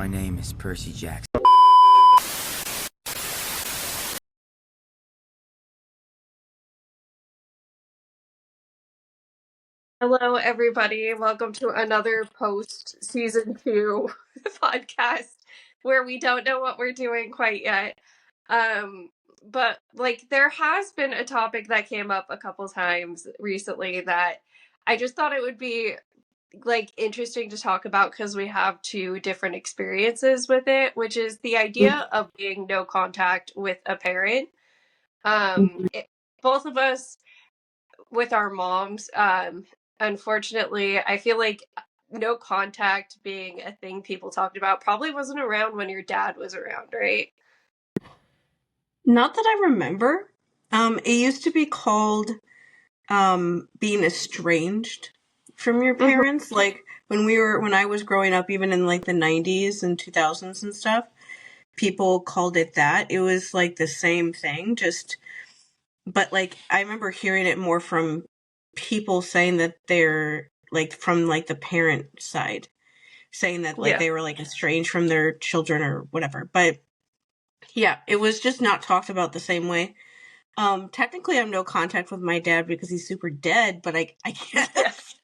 My name is Percy Jackson. Hello, everybody. Welcome to another post season 2 podcast where we don't know what we're doing quite yet. But like there has been a topic that came up a couple times recently that I just thought it would be like interesting to talk about because we have two different experiences with it, which is the idea of being no contact with a parent. Both of us with our moms, unfortunately, I feel like no contact being a thing people talked about probably wasn't around when your dad was around, right? Not that I remember. It used to be called being estranged from your Mm-hmm. parents. Like when I was growing up, even in like the 90s and 2000s and stuff, people called it that. It was like the same thing, but like I remember hearing it more from people saying that they're like from like the parent side, saying that like Yeah. they were like estranged from their children or whatever. But yeah, it was just not talked about the same way. Technically, I have no contact with my dad because he's super dead, but I Yeah. guess.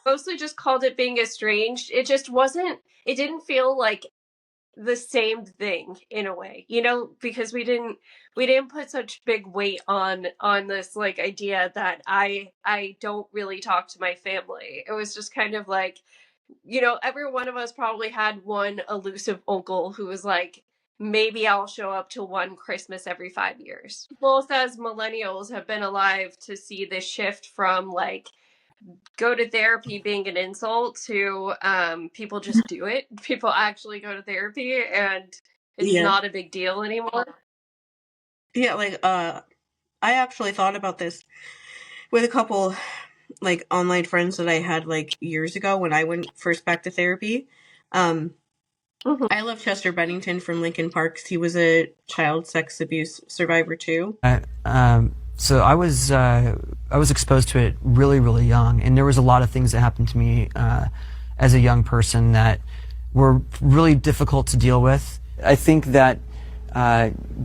Mostly just called it being estranged. It just wasn't, it didn't feel like the same thing in a way, because we didn't put such big weight on this like idea that I don't really talk to my family. It was just kind of like, every one of us probably had one elusive uncle who was like, maybe I'll show up to one Christmas every 5 years. Both as millennials have been alive to see this shift from like go to therapy being an insult to people just do it. People actually go to therapy and it's Yeah, not a big deal anymore. yeah. Like, I actually thought about this with a couple like online friends that I had like years ago when I went first back to therapy. Um, Mhm. I love Chester Bennington from Lincoln Park. He was a child sex abuse survivor too. So I was exposed to it really, really young, and there was a lot of things that happened to me as a young person that were really difficult to deal with. I think that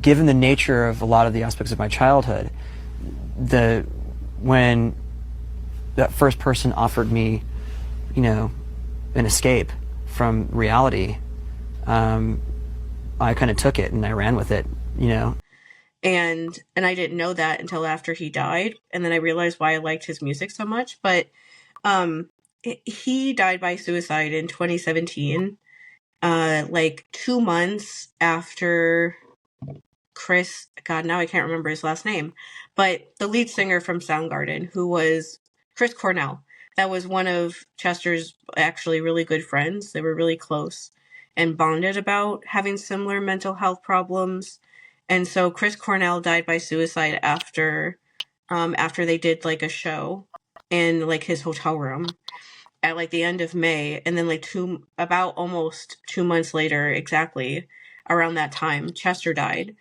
given the nature of a lot of the aspects of my childhood, when that first person offered me, an escape from reality, I kind of took it and I ran with it. And I didn't know that until after he died, and then I realized why I liked his music so much. But um, he died by suicide in 2017, like 2 months after Chris. God, now I can't remember his last name, but the lead singer from Soundgarden, who was Chris Cornell. That was one of Chester's actually really good friends. They were really close and bonded about having similar mental health problems. And so Chris Cornell died by suicide after they did like a show in like his hotel room at like the end of May, and then like about almost 2 months later, exactly around that time, Chester died.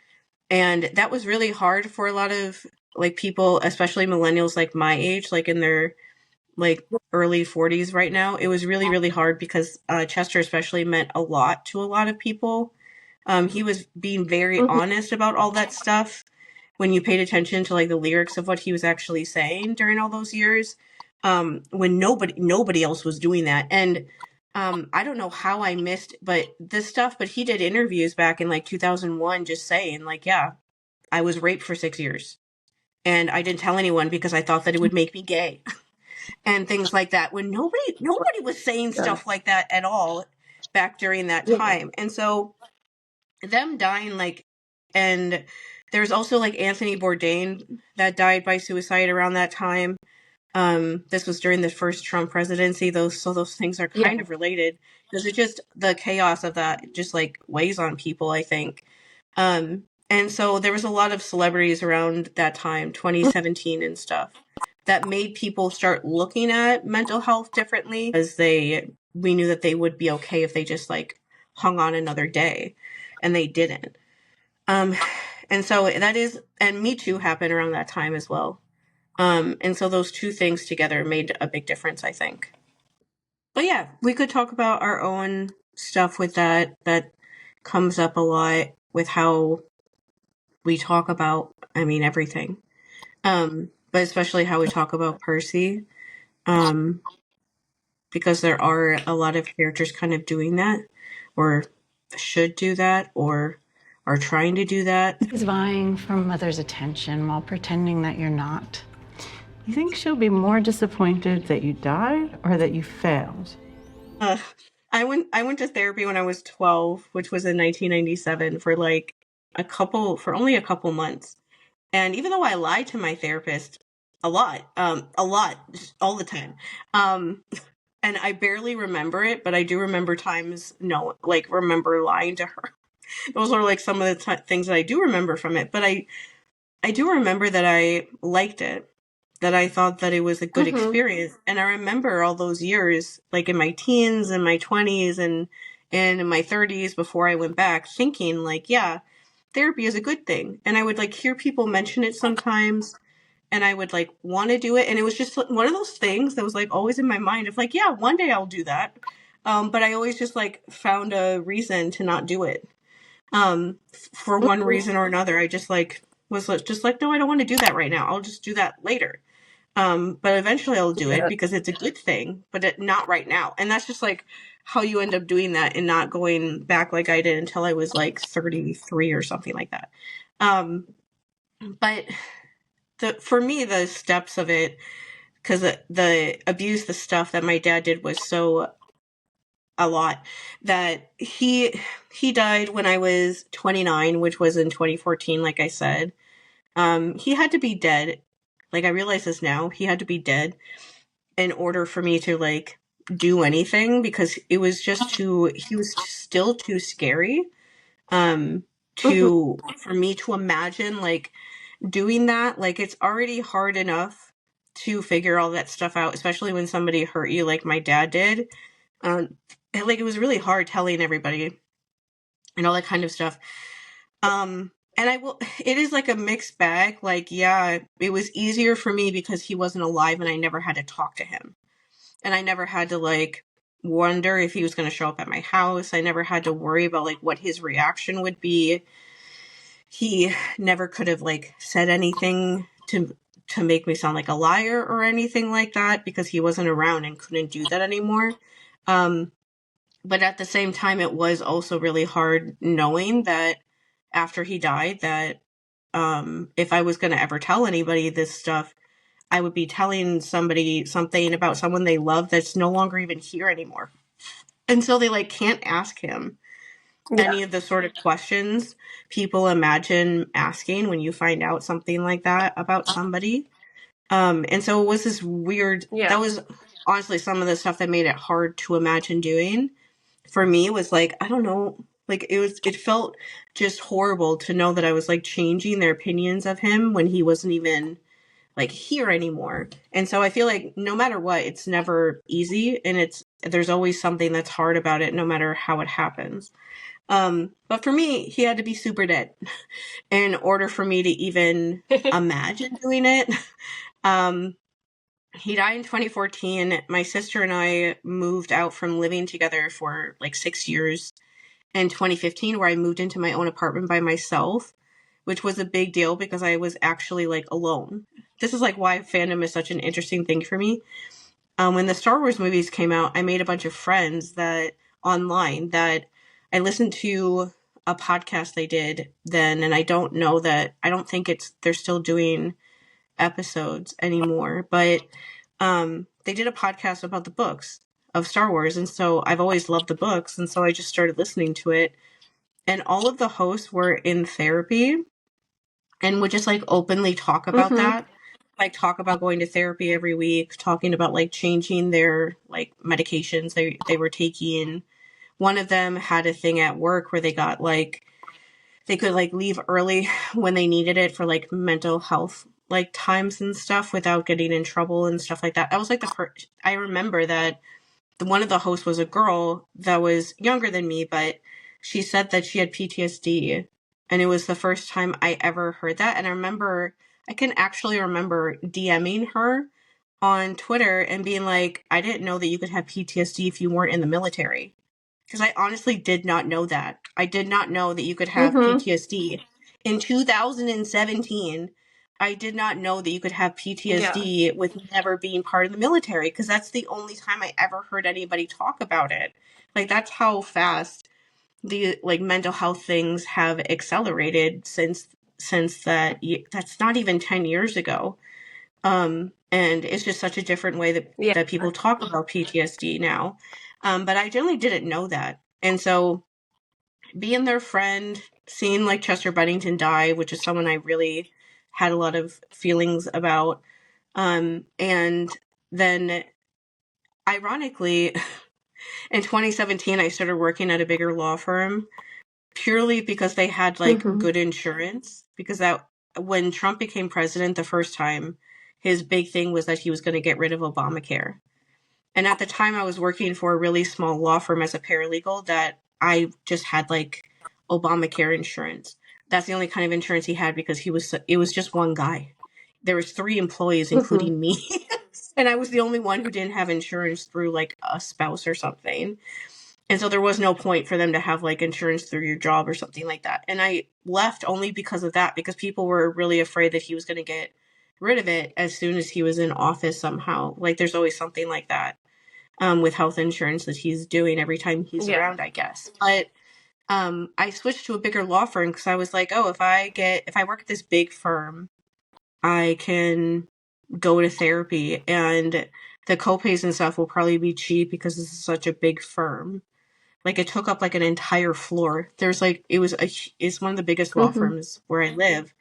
And that was really hard for a lot of like people, especially millennials like my age, like in their like early 40s right now. It was really, really hard because Chester especially meant a lot to a lot of people. He was being very Mhm. honest about all that stuff when you paid attention to like the lyrics of what he was actually saying during all those years, when nobody else was doing that. And I don't know how I missed but this stuff, but he did interviews back in like 2001 just saying like, yeah, I was raped for 6 years and I didn't tell anyone because I thought that it would make me gay and things like that, when nobody was saying Yeah. stuff like that at all back during that Yeah. time. And so them dying, like, and there's also like Anthony Bourdain that died by suicide around that time. This was during the first Trump presidency. Those things are Yeah. kind of related because it just the chaos of that just like weighs on people, I think. And so there was a lot of celebrities around that time, 2017 and stuff, that made people start looking at mental health differently because we knew that they would be okay if they just like hung on another day, and they didn't. Um, and so and Me Too happened around that time as well. And so those two things together made a big difference, I think. But yeah, we could talk about our own stuff with that comes up a lot with how we talk about, I mean, everything. But especially how we talk about Percy. Because there are a lot of characters kind of doing that, or should do that, or are trying to do that. He's vying for Mother's attention while pretending that you're not. You think she'll be more disappointed that you died or that you failed? I went to therapy when I was 12, which was in 1997, for like only a couple months. And even though I lied to my therapist a lot, just all the time, and I barely remember it, but I do remember times, remember lying to her. Those are like some of the things that I do remember from it. But I do remember that I liked it, that I thought that it was a good experience. And I remember all those years, like in my teens and my 20s and in my 30s before I went back, thinking like, yeah, therapy is a good thing. And I would like hear people mention it sometimes, and I would like want to do it. And it was just one of those things that was like always in my mind of like, yeah, one day I'll do that. But I always just like found a reason to not do it. For one reason or another, I just like was just like, no, I don't want to do that right now. I'll just do that later. But eventually I'll do it because it's a good thing, but not right now. And that's just like how you end up doing that and not going back like I did until I was like 33 or something like that. But for me, the steps of it, because the abuse, the stuff that my dad did was so a lot, that he died when I was 29, which was in 2014, like I said. He had to be dead. Like, I realize this now. He had to be dead in order for me to, like, do anything, because it was just he was still too scary, for me to imagine, like, doing that. Like, it's already hard enough to figure all that stuff out, especially when somebody hurt you like my dad did. And, like, it was really hard telling everybody and all that kind of stuff. And it is like a mixed bag. Like, yeah, it was easier for me because he wasn't alive and I never had to talk to him. And I never had to like wonder if he was going to show up at my house. I never had to worry about like what his reaction would be. He never could have like said anything to make me sound like a liar or anything like that, because he wasn't around and couldn't do that anymore. But at the same time, it was also really hard knowing that after he died, that if I was going to ever tell anybody this stuff, I would be telling somebody something about someone they love that's no longer even here anymore. And so they like can't ask him any of the sort of questions people imagine asking when you find out something like that about somebody. And so it was this weird, that was honestly some of the stuff that made it hard to imagine doing. For me, was like, I don't know, like it felt just horrible to know that I was like changing their opinions of him when he wasn't even like here anymore. And so I feel like no matter what, it's never easy, and there's always something that's hard about it, no matter how it happens. But for me, he had to be super dead in order for me to even imagine doing it. He died in 2014. My sister and I moved out from living together for like 6 years in 2015, where I moved into my own apartment by myself, which was a big deal because I was actually like alone. This is like why fandom is such an interesting thing for me. When the Star Wars movies came out, I made a bunch of friends online that I listened to a podcast they did then, and I don't think they're still doing episodes anymore, but they did a podcast about the books of Star Wars, and so I've always loved the books, and so I just started listening to it, and all of the hosts were in therapy and would just like openly talk about that, like talk about going to therapy every week, talking about like changing their like medications they were taking. One of them had a thing at work where they got like, they could like leave early when they needed it for like mental health like times and stuff without getting in trouble and stuff like that. I was like I remember that one of the hosts was a girl that was younger than me, but she said that she had PTSD, and it was the first time I ever heard that. And I can actually remember DMing her on Twitter and being like, I didn't know that you could have PTSD if you weren't in the military. because I honestly did not know that. I did not know that you could have PTSD. In 2017, I did not know that you could have PTSD with never being part of the military, because that's the only time I ever heard anybody talk about it. Like, that's how fast the like mental health things have accelerated since that's not even 10 years ago. And it's just such a different way that people talk about PTSD now. But I generally didn't know that. And so being their friend, seeing like Chester Bennington die, which is someone I really had a lot of feelings about. And then ironically, in 2017, I started working at a bigger law firm purely because they had like good insurance, because that when Trump became president the first time, his big thing was that he was going to get rid of Obamacare. And at the time I was working for a really small law firm as a paralegal that I just had like Obamacare insurance. That's the only kind of insurance he had, because it was just one guy. There was 3 employees, including me. And I was the only one who didn't have insurance through like a spouse or something. And so there was no point for them to have like insurance through your job or something like that. And I left only because of that, because people were really afraid that he was going to get rid of it as soon as he was in office somehow. Like, there's always something like that with health insurance that he's doing every time he's around, I guess. But I switched to a bigger law firm because I was like, oh, if I work at this big firm, I can go to therapy, and the copays and stuff will probably be cheap because this is such a big firm. Like, it took up like an entire floor. There's like, it's one of the biggest law firms where I live.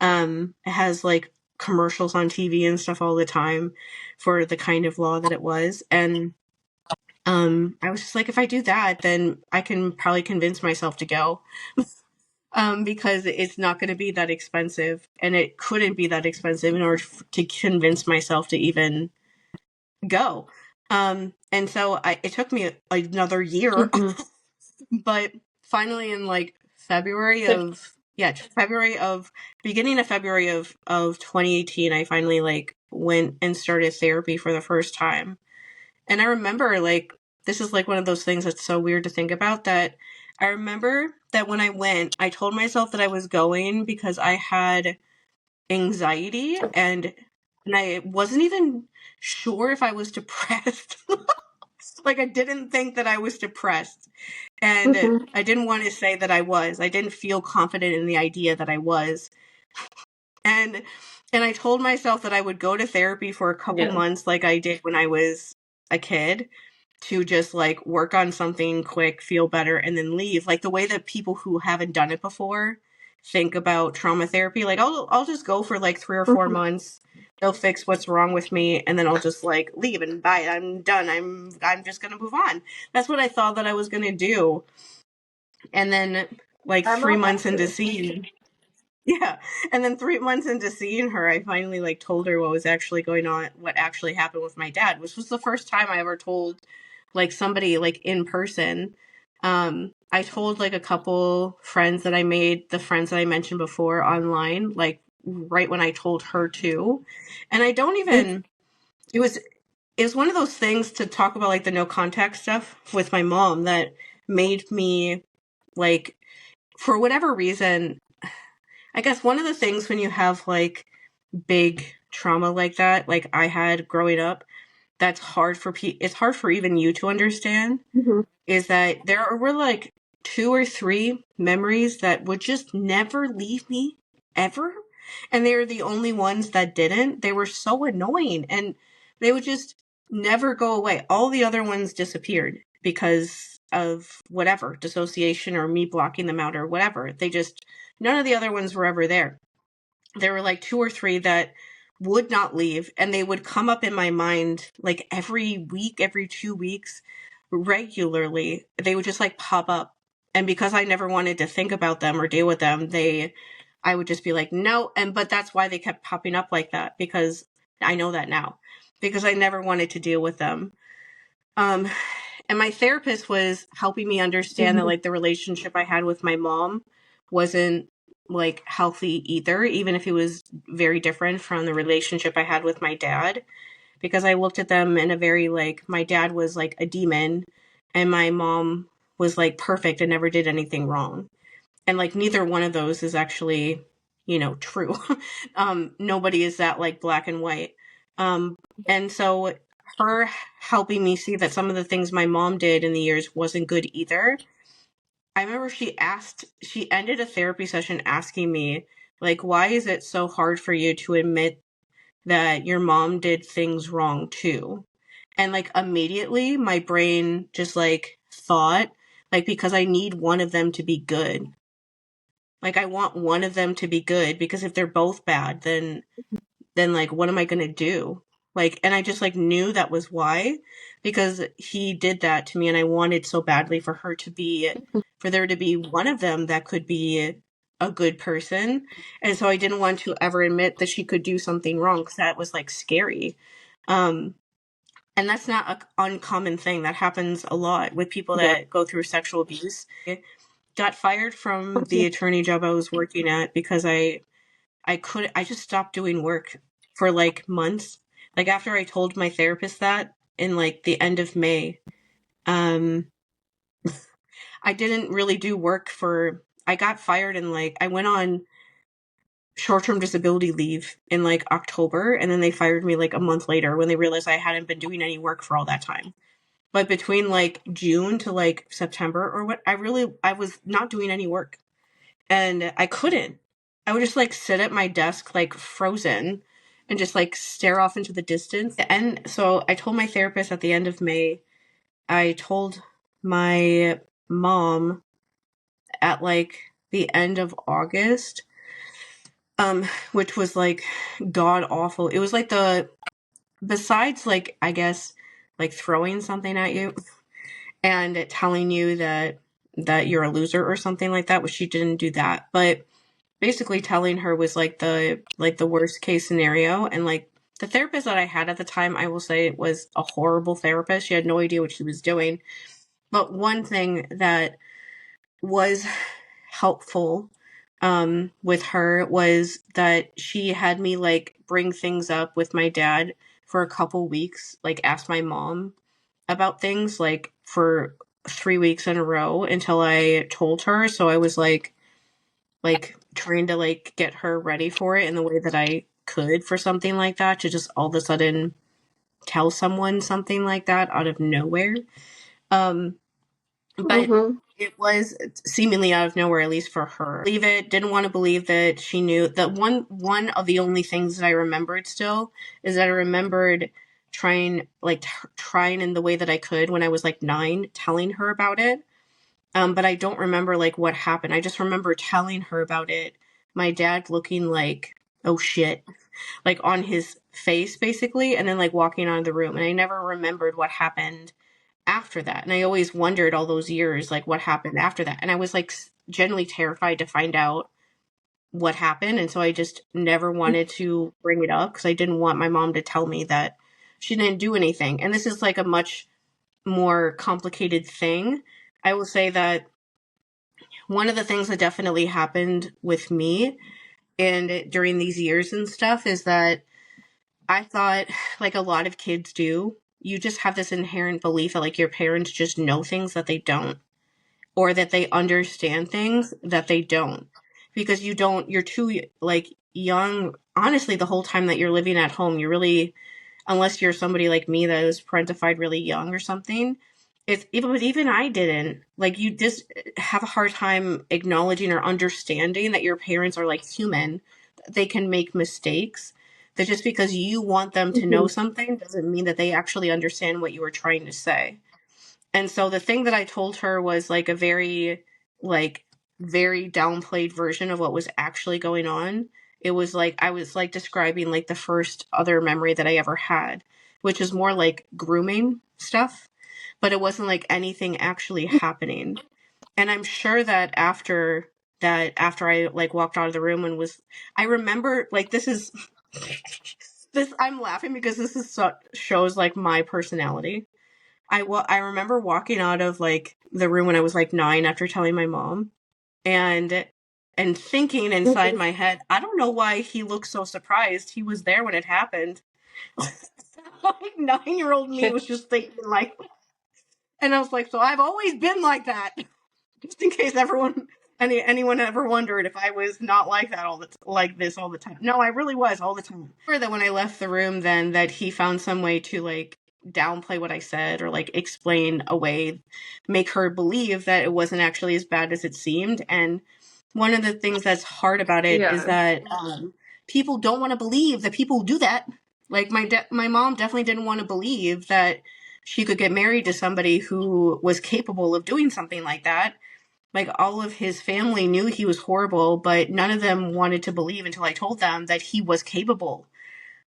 It has like commercials on TV and stuff all the time for the kind of law that it was. And I was just like, if I do that, then I can probably convince myself to go. Because it's not going to be that expensive, and it couldn't be that expensive in order to convince myself to even go. And so it took me another year, but finally in like beginning of February of 2018, I finally like went and started therapy for the first time. And I remember, like, this is like one of those things that's so weird to think about, that I remember that when I went, I told myself that I was going because I had anxiety, and I wasn't even sure if I was depressed. Like, I didn't think that I was depressed, and I didn't want to say that I was. I didn't feel confident in the idea that I was. And I told myself that I would go to therapy for a couple months like I did when I was a kid, to just like work on something quick, feel better, and then leave. Like the way that people who haven't done it before think about trauma therapy. Like, I'll just go for like 3 or 4 months. They'll fix what's wrong with me, and then I'll just like leave and bye. I'm done. I'm just gonna move on. That's what I thought that I was gonna do. And then like 3 months into seeing and then 3 months into seeing her, I finally like told her what was actually going on, what actually happened with my dad, which was the first time I ever told like somebody like in person. I told like a couple friends that I made, the friends that I mentioned before online, like right when I told her too. And I don't even, it was one of those things to talk about like the no contact stuff with my mom that made me like, for whatever reason, I guess one of the things when you have like big trauma like that, like I had growing up, that's hard for it's hard for even you to understand, is that there were like 2 or 3 memories that would just never leave me ever. And they were the only ones that didn't. They were so annoying, and they would just never go away. All the other ones disappeared because of whatever, dissociation or me blocking them out or whatever. None of the other ones were ever there. There were like 2 or 3 that would not leave, and they would come up in my mind like every week, every 2 weeks, regularly. They would just like pop up, and because I never wanted to think about them or deal with them, I would just be like, no. But that's why they kept popping up like that, because I know that now, because I never wanted to deal with them. And my therapist was helping me understand that like the relationship I had with my mom wasn't like healthy either, even if it was very different from the relationship I had with my dad, because I looked at them in a very like, my dad was like a demon, and my mom was like perfect and never did anything wrong. And like neither one of those is actually, true. Nobody is that like black and white. And so her helping me see that some of the things my mom did in the years wasn't good either. I remember she ended a therapy session asking me, like, why is it so hard for you to admit that your mom did things wrong too? And like immediately my brain just like thought, like, because I need one of them to be good. Like I want one of them to be good, because if they're both bad, then like what am I going to do? Like, and I just like knew that was why, because he did that to me, and I wanted so badly for there to be one of them that could be a good person. And so I didn't want to ever admit that she could do something wrong, because that was like scary. And that's not an uncommon thing. That happens a lot with people that go through sexual abuse. I got fired from the attorney job I was working at because I just stopped doing work for like months. Like after I told my therapist that in like the end of May, I didn't really do work I got fired, and like I went on short-term disability leave in like October, and then they fired me like a month later when they realized I hadn't been doing any work for all that time. But between like June to like September or what, I was not doing any work, and I couldn't. I would just like sit at my desk like frozen and just like stare off into the distance. And so I told my therapist at the end of May. I told my mom at like the end of August, which was like god awful. It was like besides like, I guess, like throwing something at you and telling you that you're a loser or something like that, which she didn't do that, but basically telling her was like the worst case scenario. And like the therapist that I had at the time, I will say, was a horrible therapist. She had no idea what she was doing. But one thing that was helpful with her was that she had me like bring things up with my dad for a couple weeks, like ask my mom about things like for 3 weeks in a row until I told her. So I was like trying to like get her ready for it in the way that I could for something like that, to just all of a sudden tell someone something like that out of nowhere. But it was seemingly out of nowhere, at least for her. Didn't want to believe that she knew. That one of the only things that I remembered still is that I remembered trying in the way that I could when I was like 9, telling her about it. But I don't remember like what happened. I just remember telling her about it. My dad looking like, oh shit, like on his face basically, and then like walking out of the room. And I never remembered what happened after that. And I always wondered all those years, like what happened after that. And I was like genuinely terrified to find out what happened. And so I just never wanted to bring it up, because I didn't want my mom to tell me that she didn't do anything. And this is like a much more complicated thing. I will say that one of the things that definitely happened with me and during these years and stuff is that I thought, like a lot of kids do, you just have this inherent belief that like your parents just know things that they don't, or that they understand things that they don't, because you're too like young. Honestly, the whole time that you're living at home, you're really, unless you're somebody like me that was parentified really young or something, even I didn't, like, you just have a hard time acknowledging or understanding that your parents are like human. They can make mistakes. That just because you want them to know something doesn't mean that they actually understand what you were trying to say. And so the thing that I told her was like a very downplayed version of what was actually going on. It was like I was like describing like the first other memory that I ever had, which is more like grooming stuff, but it wasn't like anything actually happening. And I'm sure that after I like walked out of the room and I remember like this I'm laughing because shows like my personality. I remember walking out of like the room when I was like 9 after telling my mom, and thinking inside my head, I don't know why he looked so surprised. He was there when it happened. Like 9-year-old me was just thinking like, And I was like, so I've always been like that. Just in case anyone ever wondered if I was not like that like this all the time. No, I really was all the time. Or that when I left the room, then that he found some way to like downplay what I said or like explain away, make her believe that it wasn't actually as bad as it seemed. And one of the things that's hard about it is that people don't want to believe that people do that. Like my mom definitely didn't want to believe that she could get married to somebody who was capable of doing something like that. Like, all of his family knew he was horrible, but none of them wanted to believe until I told them that he was capable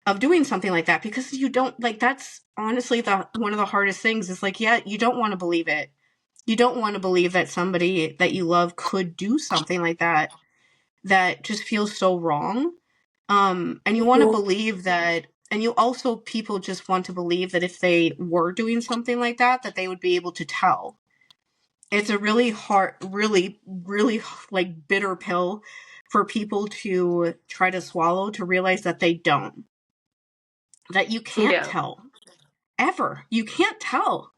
of doing something like that. Because you don't, like, that's honestly one of the hardest things is like, yeah, you don't want to believe it. You don't want to believe that somebody that you love could do something like that just feels so wrong. And you want to believe that, and you also, people just want to believe that if they were doing something like that they would be able to tell. It's a really hard, really, really like bitter pill for people to try to swallow, to realize that they don't. That you can't tell. Ever. You can't tell.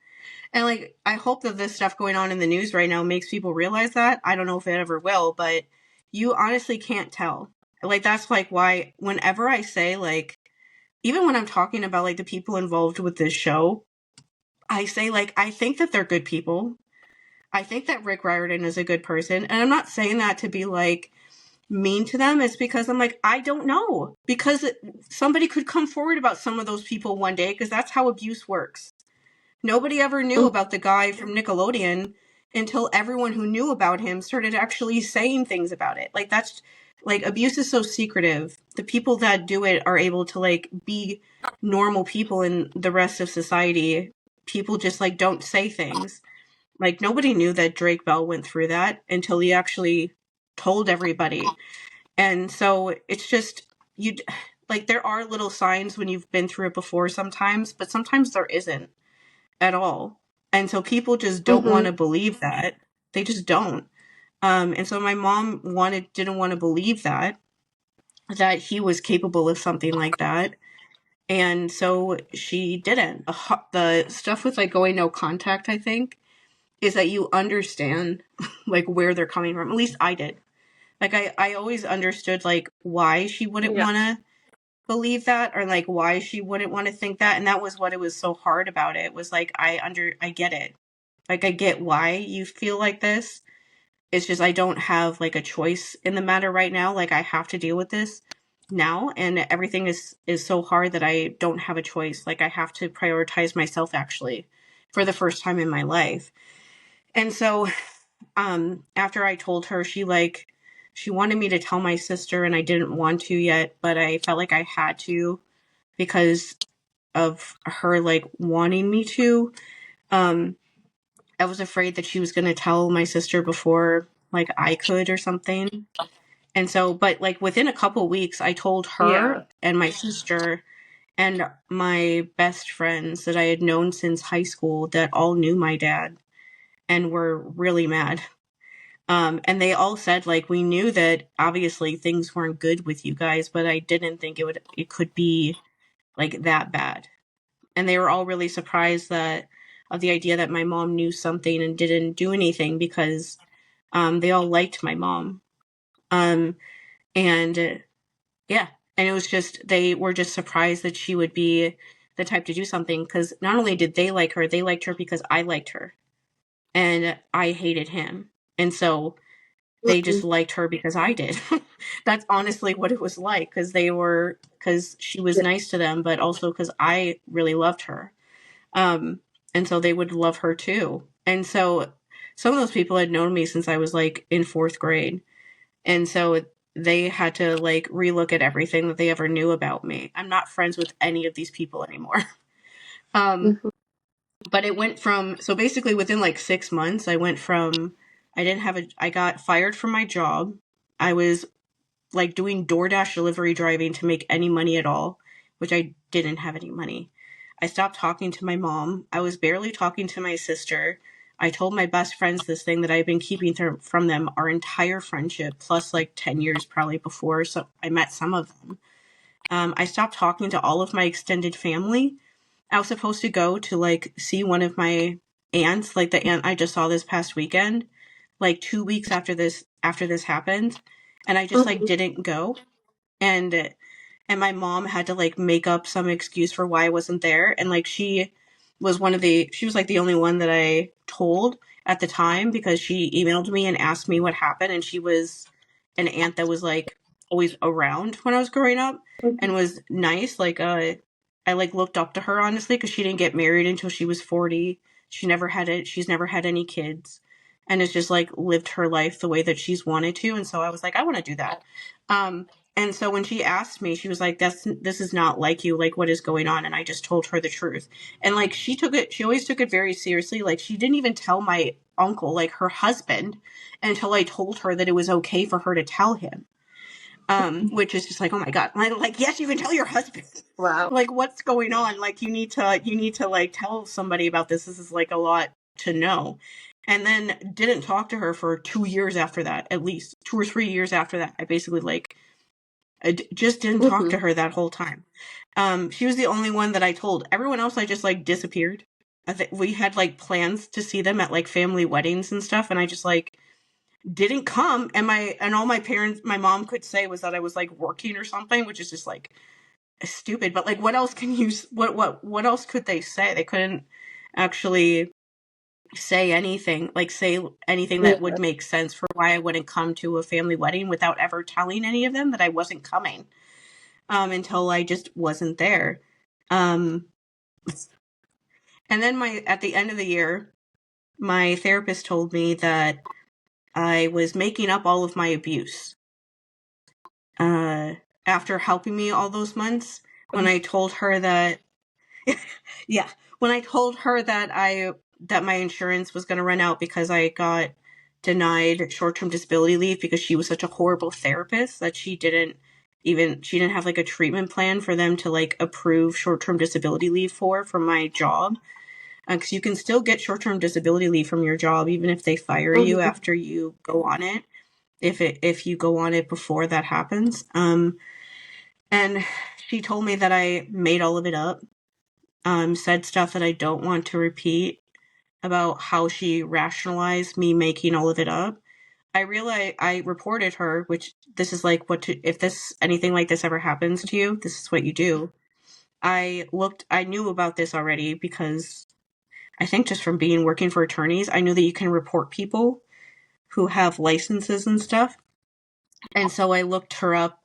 And like, I hope that this stuff going on in the news right now makes people realize that. I don't know if it ever will, but you honestly can't tell. Like, that's like why whenever I say, like, even when I'm talking about like the people involved with this show, I say like, I think that they're good people. I think that Rick Riordan is a good person. And I'm not saying that to be like mean to them. It's because I'm like, I don't know. Because somebody could come forward about some of those people one day, because that's how abuse works. Nobody ever knew about the guy from Nickelodeon until everyone who knew about him started actually saying things about it. Like, that's like, abuse is so secretive. The people that do it are able to like be normal people in the rest of society. People just like don't say things. Like, nobody knew that Drake Bell went through that until he actually told everybody. And so it's just, like, there are little signs when you've been through it before sometimes, but sometimes there isn't at all. And so people just don't want to believe that. They just don't. And so my mom didn't want to believe that he was capable of something like that. And so she didn't. The stuff with like going no contact, I think, is that you understand like where they're coming from. At least I did. Like, I always understood like why she wouldn't want to believe that, or like why she wouldn't want to think that. And that was what it was so hard about it, was like, I get it. Like, I get why you feel like this. It's just, I don't have like a choice in the matter right now. Like, I have to deal with this now. And everything is so hard that I don't have a choice. Like, I have to prioritize myself, actually, for the first time in my life. And so, after I told her, she wanted me to tell my sister, and I didn't want to yet, but I felt like I had to because of her like wanting me to. I was afraid that she was going to tell my sister before like I could or something. And so, but like within a couple weeks, I told her and my sister and my best friends that I had known since high school that all knew my dad and were really mad. And they all said, like, we knew that obviously things weren't good with you guys, but I didn't think it could be like that bad. And they were all really surprised of the idea that my mom knew something and didn't do anything, because they all liked my mom. And yeah, and it was just, they were just surprised that she would be the type to do something, because not only did they like her because I liked her and I hated him. And so they just liked her because I did. That's honestly what it was like, because she was nice to them, but also because I really loved her. And so they would love her too. And so some of those people had known me since I was like in 4th grade. And so they had to like relook at everything that they ever knew about me. I'm not friends with any of these people anymore. But it went from, so basically within like 6 months, I went from, I got fired from my job. I was like doing DoorDash delivery driving to make any money at all, which I didn't have any money. I stopped talking to my mom. I was barely talking to my sister. I told my best friends this thing that I've been keeping from them our entire friendship, plus like 10 years probably before. So I met some of them. I stopped talking to all of my extended family. I was supposed to go to like see one of my aunts, like the aunt I just saw this past weekend, like 2 weeks after this happened, and I just like didn't go. And my mom had to like make up some excuse for why I wasn't there. And like she was like the only one that I told at the time, because she emailed me and asked me what happened. And she was an aunt that was like always around when I was growing up and was nice. Like I like looked up to her, honestly, because she didn't get married until she was 40. She's never had any kids, and has just like lived her life the way that she's wanted to. And so I was like, I want to do that. And so when she asked me, she was like, this is not like you. Like, what is going on? And I just told her the truth. And like, she always took it very seriously. Like, she didn't even tell my uncle, like her husband, until I told her that it was okay for her to tell him. Which is just like, oh my God. I'm like, yes, you can tell your husband. Wow. Like, what's going on? Like, you need to like tell somebody about this. This is like a lot to know. And then didn't talk to her for 2 years after that, at least 2 or 3 years after that. I basically like, I just didn't talk to her that whole time. She was the only one that I told. Everyone else, I just like disappeared. We had like plans to see them at like family weddings and stuff, and I just like didn't come. And all my parents, my mom could say was that I was like working or something, which is just like stupid. But like, what else can you? What else could they say? They couldn't actually say anything that would make sense for why I wouldn't come to a family wedding without ever telling any of them that I wasn't coming, until I just wasn't there. And then at the end of the year, my therapist told me that I was making up all of my abuse. After helping me all those months, when I told her that yeah, when I told her that my insurance was going to run out because I got denied short-term disability leave because she was such a horrible therapist that she didn't have like a treatment plan for them to like approve short-term disability leave from my job. Because you can still get short-term disability leave from your job even if they fire you after you go on it, if you go on it before that happens. And she told me that I made all of it up. Said stuff that I don't want to repeat about how she rationalized me making all of it up. I realized I reported her, which this is like if anything like this ever happens to you, this is what you do. I knew about this already because I think just from working for attorneys, I knew that you can report people who have licenses and stuff. And so I looked her up.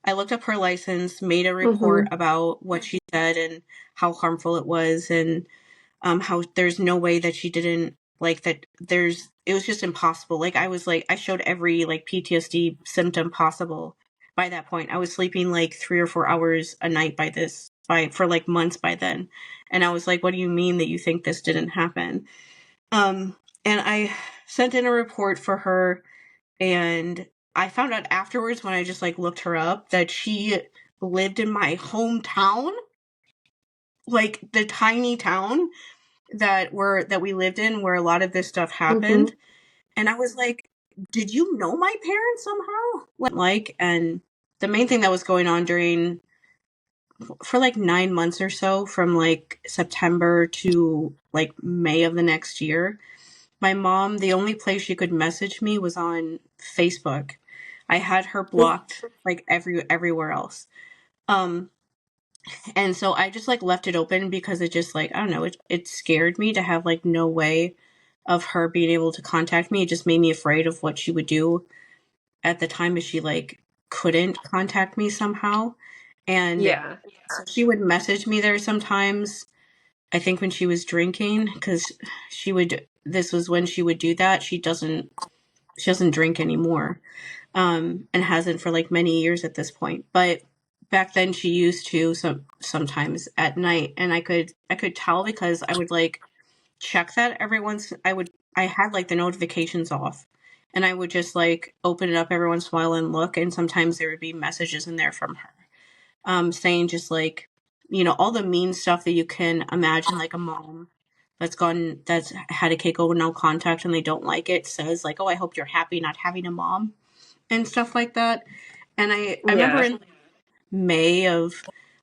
I looked up her license, made a report about what she said and how harmful it was, and how there's no way that she didn't like that. It was just impossible. Like I showed every like PTSD symptom possible by that point. I was sleeping like 3 or 4 hours a night for like months by then. And I was like, what do you mean that you think this didn't happen? And I sent in a report for her, and I found out afterwards when I just like looked her up that she lived in my hometown, like the tiny town that we lived in where a lot of this stuff happened. And I was like, did you know my parents somehow? And the main thing that was going on for like 9 months or so, from like September to like May of the next year, my mom, the only place she could message me was on Facebook. I had her blocked like everywhere else. And so I just like left it open because it just like, I don't know, it scared me to have like no way of her being able to contact me. It just made me afraid of what she would do at the time if she like couldn't contact me somehow. And so she would message me there sometimes, I think when she was drinking, because this was when she would do that. She doesn't drink anymore, and hasn't for like many years at this point. But back then she used to sometimes at night, and I could tell because I would like check that every once. I had like the notifications off, and I would just like open it up every once in a while and look, and sometimes there would be messages in there from her, saying just like, all the mean stuff that you can imagine, like a mom that's had a kid go no contact and they don't like it, says like, oh, I hope you're happy not having a mom, and stuff like that. And I remember in May of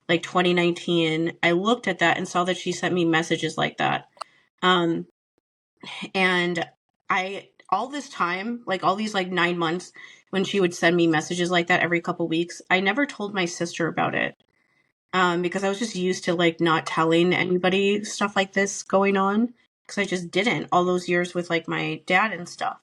like 2019, I looked at that and saw that she sent me messages like that. And all this time, like all these like 9 months, when she would send me messages like that every couple weeks, I never told my sister about it. Because I was just used to like not telling anybody stuff like this going on, because I just didn't all those years with like my dad and stuff.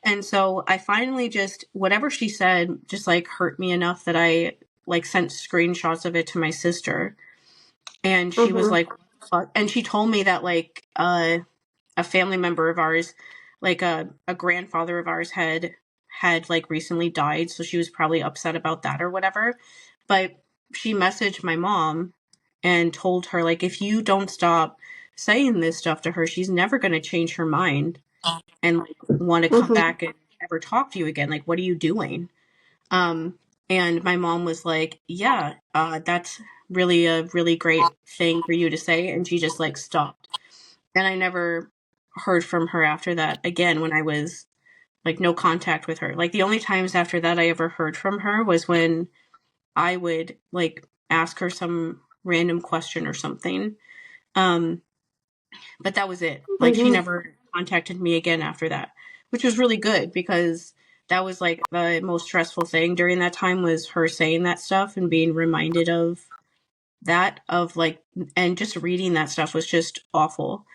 And so I finally just, whatever she said just like hurt me enough that I like sent screenshots of it to my sister. And she was like, what the fuck? And she told me that like a family member of ours, like a grandfather of ours had like recently died, so she was probably upset about that or whatever. But she messaged my mom and told her, like, if you don't stop saying this stuff to her, she's never going to change her mind and like want to come back and ever talk to you again. Like, what are you doing? And my mom was like, yeah, that's really a really great thing for you to say. And she just like stopped. And I never heard from her after that again, when I was like no contact with her. Like the only times after that I ever heard from her was when I would like ask her some random question or something. But that was it. Like she never contacted me again after that, which was really good, because that was like the most stressful thing during that time, was her saying that stuff and being reminded of that, of like, and just reading that stuff was just awful.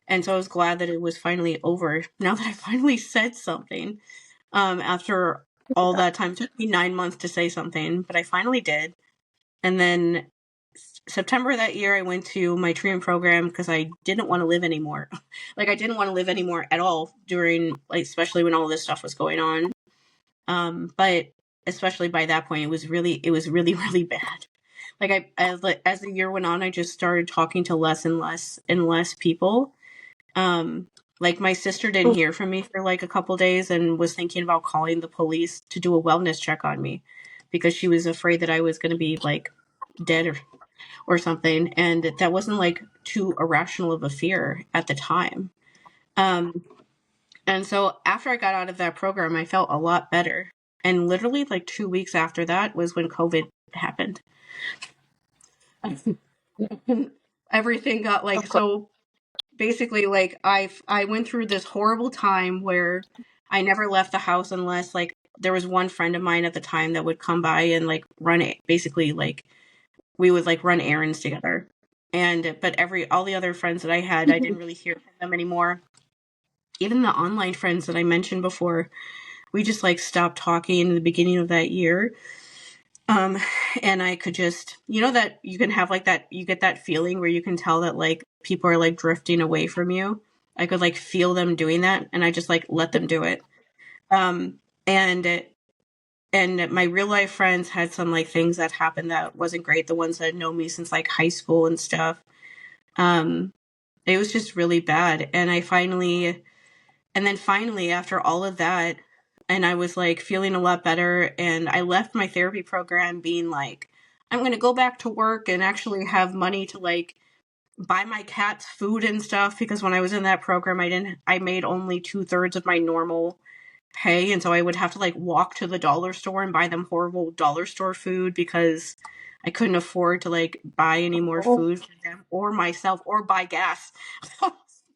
And so I was glad that it was finally over, now that I finally said something. After all that time, it took me 9 months to say something, but I finally did. And then September that year, I went to my treatment program because I didn't want to live anymore. Like I didn't want to live anymore at all during, like, especially when all this stuff was going on. But especially by that point, it was really, really bad. Like as the year went on, I just started talking to less and less people. Like my sister didn't hear from me for like a couple days and was thinking about calling the police to do a wellness check on me, because she was afraid that I was going to be like dead or something. And that wasn't like too irrational of a fear at the time. And so after I got out of that program, I felt a lot better. And literally like 2 weeks after that was when COVID happened. Everything got like, so basically, like I went through this horrible time where I never left the house unless like there was one friend of mine at the time that would come by and like run it. Basically, like we would like run errands together. And but all the other friends that I had, I didn't really hear from them anymore. Even the online friends that I mentioned before, we just like stopped talking in the beginning of that year. And I could just, that you can have like that, you get that feeling where you can tell that like people are like drifting away from you. I could like feel them doing that, and I just like let them do it. And my real life friends had some like things that happened that wasn't great. The ones that had known me since like high school and stuff. It was just really bad. And then finally after all of that, and I was like feeling a lot better, and I left my therapy program being like, I'm going to go back to work and actually have money to like buy my cats food and stuff, because when I was in that program, I made only 2/3 of my normal pay. And so I would have to like walk to the dollar store and buy them horrible dollar store food, because I couldn't afford to like buy any more food for them or myself or buy gas.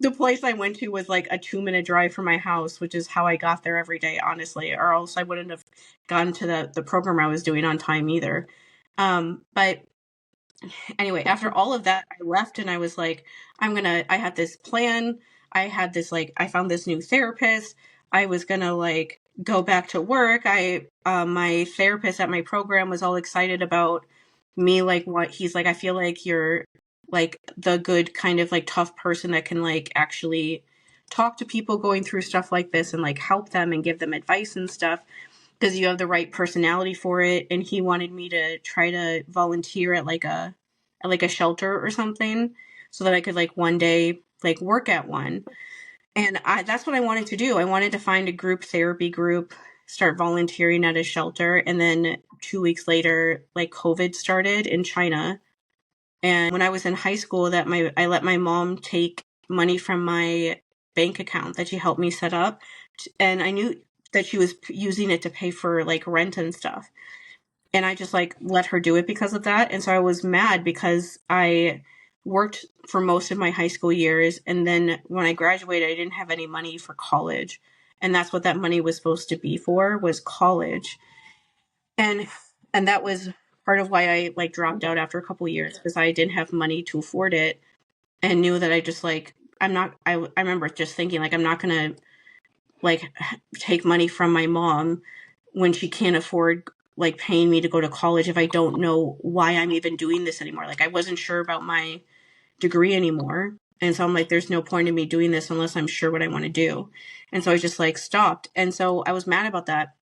The place I went to was like a 2-minute drive from my house, which is how I got there every day, honestly, or else I wouldn't have gone to the program I was doing on time either. But anyway, after all of that, I left and I was like, I had this plan. I had this like, I found this new therapist. I was gonna like go back to work. My therapist at my program was all excited about me. Like what he's like, I feel like you're like the good kind of like tough person that can like actually talk to people going through stuff like this and like help them and give them advice and stuff, because you have the right personality for it. And he wanted me to try to volunteer at like a shelter or something, so that I could like one day like work at one. And that's what I wanted to do. I wanted to find a group therapy group, start volunteering at a shelter. And then 2 weeks later, like COVID started in China. And when I was in high school, I let my mom take money from my bank account that she helped me set up. And I knew that she was using it to pay for like rent and stuff. And I just like let her do it because of that. And so I was mad because I worked for most of my high school years. And then when I graduated, I didn't have any money for college. And that's what that money was supposed to be for, was college. And that was part of why I like dropped out after a couple of years, because I didn't have money to afford it, and knew that I just like, I remember just thinking like, I'm not going to like take money from my mom when she can't afford like paying me to go to college if I don't know why I'm even doing this anymore. Like I wasn't sure about my degree anymore. And so I'm like, there's no point in me doing this unless I'm sure what I want to do. And so I just like stopped. And so I was mad about that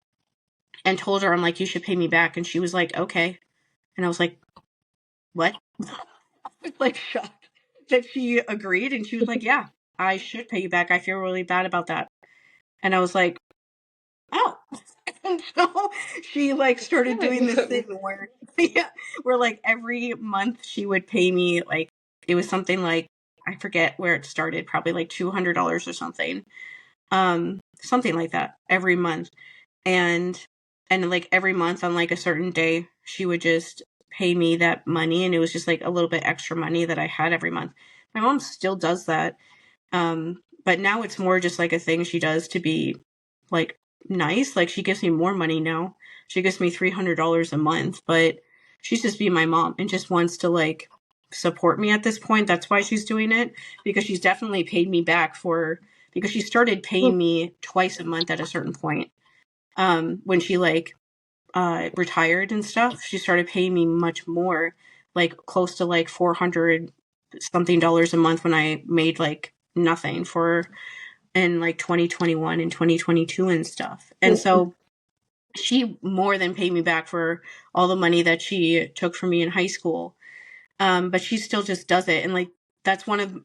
and told her, I'm like, you should pay me back. And she was like, okay. And I was like, what? Like shocked that she agreed. And she was like, yeah, I should pay you back. I feel really bad about that. And I was like, oh. And so she like started doing this thing where, yeah, where like every month she would pay me, like, it was something like, I forget where it started, probably like $200 or something. Something like that every month. And like every month on like a certain day, she would just pay me that money. And it was just like a little bit extra money that I had every month. My mom still does that. But now it's more just like a thing she does to be like nice. Like she gives me more money now. She gives me $300 a month, but she's just being my mom and just wants to like support me at this point. That's why she's doing it, because she's definitely paid me back because she started paying me twice a month at a certain point. When she like retired and stuff, she started paying me much more, like close to like $400 something a month, when I made like nothing in like 2021 and 2022 and stuff. And so she more than paid me back for all the money that she took from me in high school. But she still just does it. And like, that's one of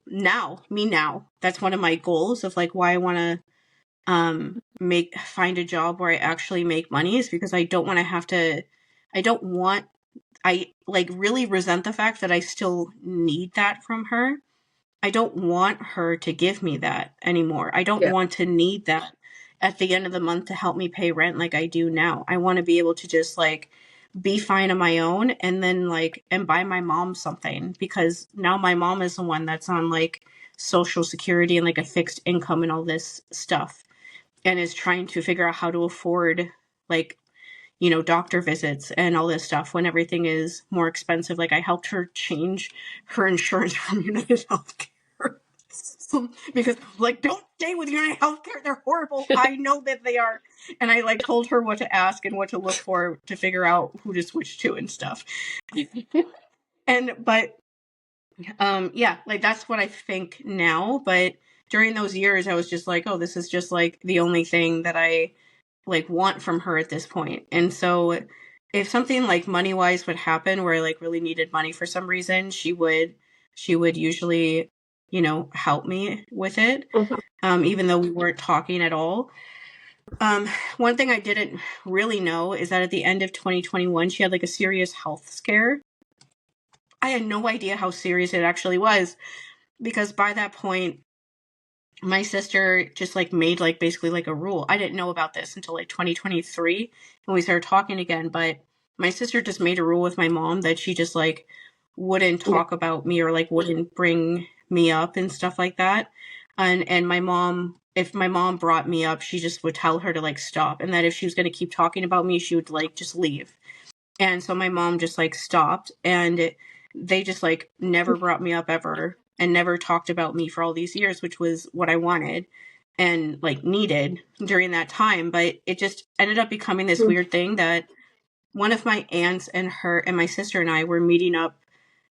that's one of my goals of like why I want to find a job where I actually make money, is because I don't want to have to, I like really resent the fact that I still need that from her. I don't want her to give me that anymore. I don't want to need that at the end of the month to help me pay rent like I do now. I want to be able to just like be fine on my own, and then like, and buy my mom something, because now my mom is the one that's on like Social Security and like a fixed income and all this stuff, and is trying to figure out how to afford like, you know, doctor visits and all this stuff when everything is more expensive. Like I helped her change her insurance from United Healthcare. Because like, don't stay with United Healthcare, they're horrible. I know that they are. And I like told her what to ask and what to look for to figure out who to switch to and stuff. Yeah, like that's what I think now. But during those years I was just like, oh, this is just like the only thing that I like want from her at this point. And so if something like money wise would happen where I like really needed money for some reason, she would usually, you know, help me with it. Even though we weren't talking at all. One thing I didn't really know is that at the end of 2021, she had like a serious health scare. I had no idea how serious it actually was, because by that point, my sister just like made like basically like a rule. I didn't know about this until like 2023 when we started talking again, but my sister just made a rule with my mom that she just like wouldn't talk about me or like wouldn't bring me up and stuff like that. And my mom, if my mom brought me up, she just would tell her to like stop, and that if she was going to keep talking about me, she would like just leave. And so my mom just like stopped, and they just like never brought me up ever, and never talked about me for all these years, which was what I wanted and like needed during that time. But it just ended up becoming this weird thing that one of my aunts and her and my sister and I were meeting up.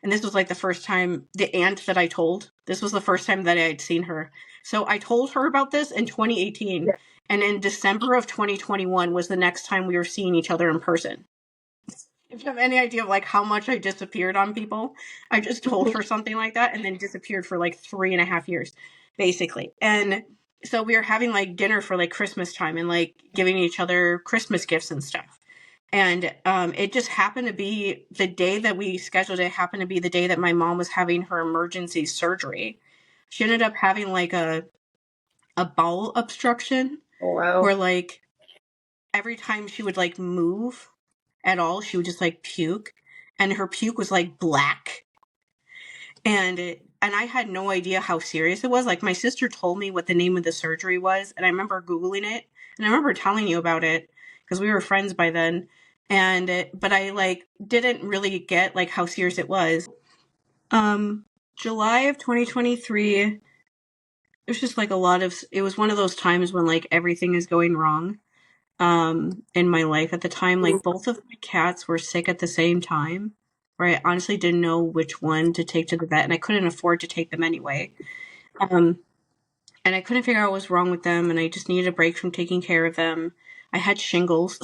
And this was like the first time, the aunt that I told, this was the first time that I had seen her. So I told her about this in 2018. And in December of 2021 was the next time we were seeing each other in person. If you have any idea of like how much I disappeared on people, I just told her something like that and then disappeared for like 3.5 years, basically. And so we were having like dinner for like Christmas time and like giving each other Christmas gifts and stuff. And it just happened to be the day that we scheduled it, happened to be the day that my mom was having her emergency surgery. She ended up having like a bowel obstruction. Oh, wow. Where like every time she would like move at all, she would just like puke, and her puke was like black. and I had no idea how serious it was. Like, my sister told me what the name of the surgery was, and I remember Googling it, and I remember telling you about it because we were friends by then. But I like didn't really get like how serious it was. July of 2023, it was just like it was one of those times when like everything is going wrong in my life at the time. Like, both of my cats were sick at the same time, where I honestly didn't know which one to take to the vet, and I couldn't afford to take them anyway. And I couldn't figure out what was wrong with them, and I just needed a break from taking care of them. I had shingles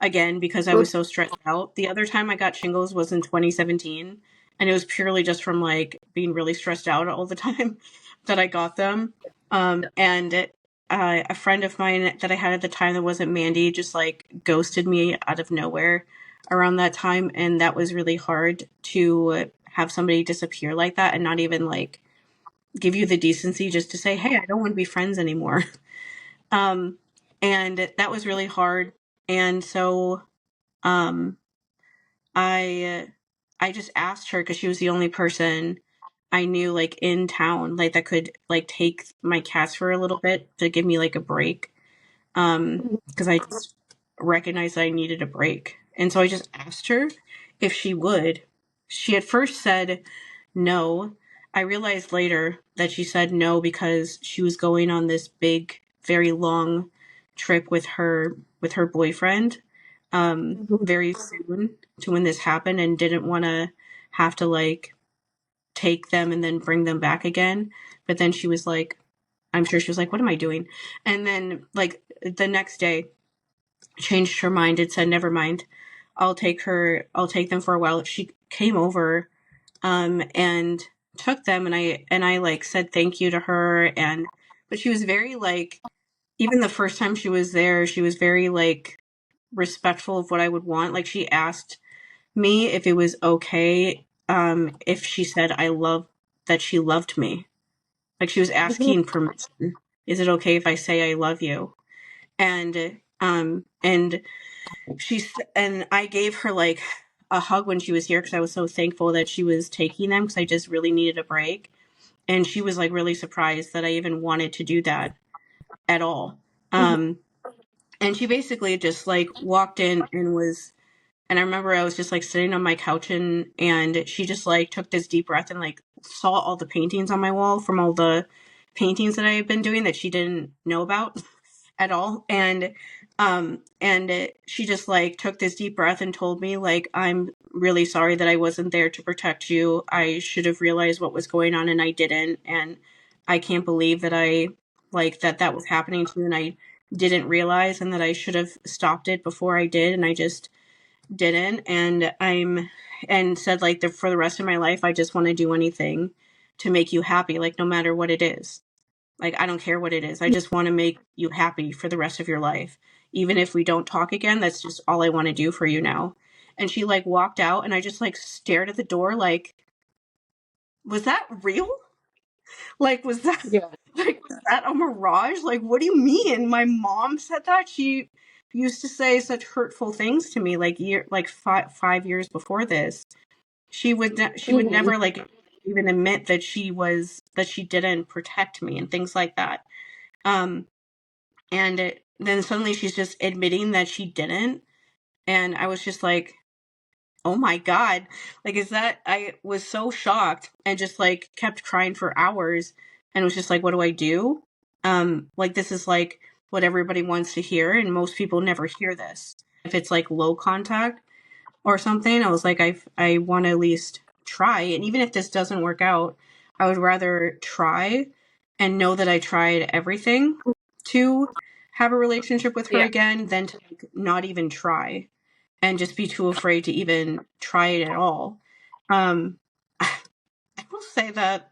again because I was so stressed out. The other time I got shingles was in 2017, and it was purely just from like being really stressed out all the time that I got them. And a friend of mine that I had at the time that wasn't Mandi just like ghosted me out of nowhere around that time, and that was really hard to have somebody disappear like that and not even like give you the decency just to say, hey, I don't want to be friends anymore. And that was really hard. And so I just asked her because she was the only person I knew like in town like that could like take my cats for a little bit to give me like a break. Because I just recognized I needed a break. And so I just asked her if she would. She at first said no. I realized later that she said no because she was going on this big, very long trip with her boyfriend very soon to when this happened, and didn't want to have to like take them and then bring them back again. But then she was like, I'm sure she was like, what am I doing? And then like the next day changed her mind and said, never mind, I'll take them for a while. She came over and took them, and I like said thank you to her, but she was very like, even the first time she was there, she was very like respectful of what I would want. Like, she asked me if it was okay if she said that she loved me. Like, she was asking permission. Is it okay if I say I love you? And and and I gave her like a hug when she was here because I was so thankful that she was taking them, because I just really needed a break. And she was like really surprised that I even wanted to do that at all. And she basically just like walked in and I remember I was just like sitting on my couch, and she just like took this deep breath and like saw all the paintings on my wall from all the paintings that I had been doing that she didn't know about at all. And she just like took this deep breath and told me like, I'm really sorry that I wasn't there to protect you. I should have realized what was going on and I didn't. And I can't believe that I like that was happening to you and I didn't realize, and that I should have stopped it before I did, and I just didn't. And said like, for the rest of my life, I just want to do anything to make you happy, like no matter what it is. Like, I don't care what it is. I just want to make you happy for the rest of your life. Even if we don't talk again, that's just all I want to do for you now. And she like walked out, and I just like stared at the door like, was that real? Like, was that was that a mirage? Like, what do you mean? My mom said that? She used to say such hurtful things to me like 5 years before this. She would never like even admit that she didn't protect me and things like that. And then suddenly she's just admitting that she didn't. And I was just like, oh my God, like, I was so shocked and just like kept crying for hours and was just like, what do I do? Like, this is like what everybody wants to hear. And most people never hear this. If it's like low contact or something, I was like, I want to at least try. And even if this doesn't work out, I would rather try and know that I tried everything to have a relationship with her again than to like, not even try and just be too afraid to even try it at all. I will say that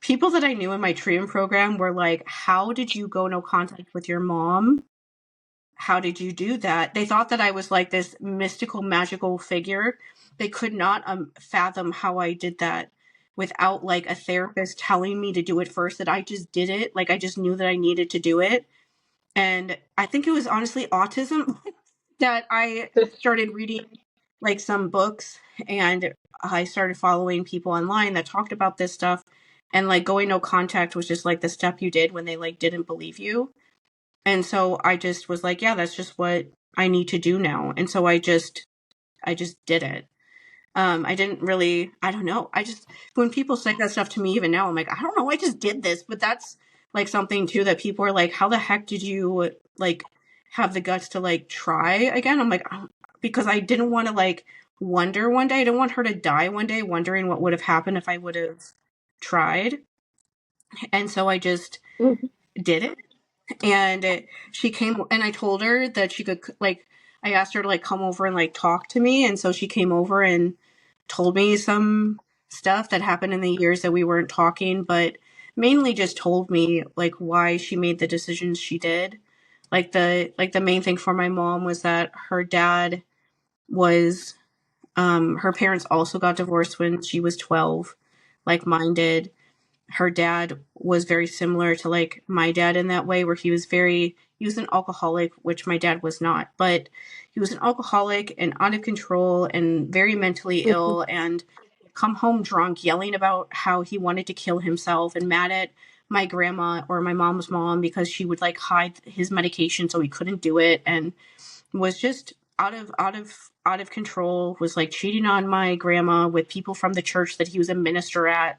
people that I knew in my treatment program were like, how did you go no contact with your mom? How did you do that? They thought that I was like this mystical, magical figure. They could not fathom how I did that without like a therapist telling me to do it first, that I just did it. Like, I just knew that I needed to do it. And I think it was honestly autism that I started reading like some books and I started following people online that talked about this stuff, and like going no contact was just like the step you did when they like didn't believe you. And so I just was like, yeah, that's just what I need to do now. And so I just did it. I didn't really, I don't know. When people say that stuff to me, even now, I'm like, I don't know, I just did this. But that's like something too that people are like, how the heck did you like have the guts to like try again? I'm like, because I didn't want to like wonder one day. I didn't want her to die one day wondering what would have happened if I would have tried. And so I just did it. And she came, and I told her that she could, like, I asked her to like come over and like talk to me. And so she came over and told me some stuff that happened in the years that we weren't talking, but mainly just told me like why she made the decisions she did. Like the main thing for my mom was that her dad was, her parents also got divorced when she was 12, like mine did. Her dad was very similar to like my dad in that way, where he was an alcoholic, which my dad was not, but he was an alcoholic and out of control and very mentally ill, and come home drunk yelling about how he wanted to kill himself and mad at my grandma or my mom's mom because she would like hide his medication so he couldn't do it, and was just out of control, was like cheating on my grandma with people from the church that he was a minister at,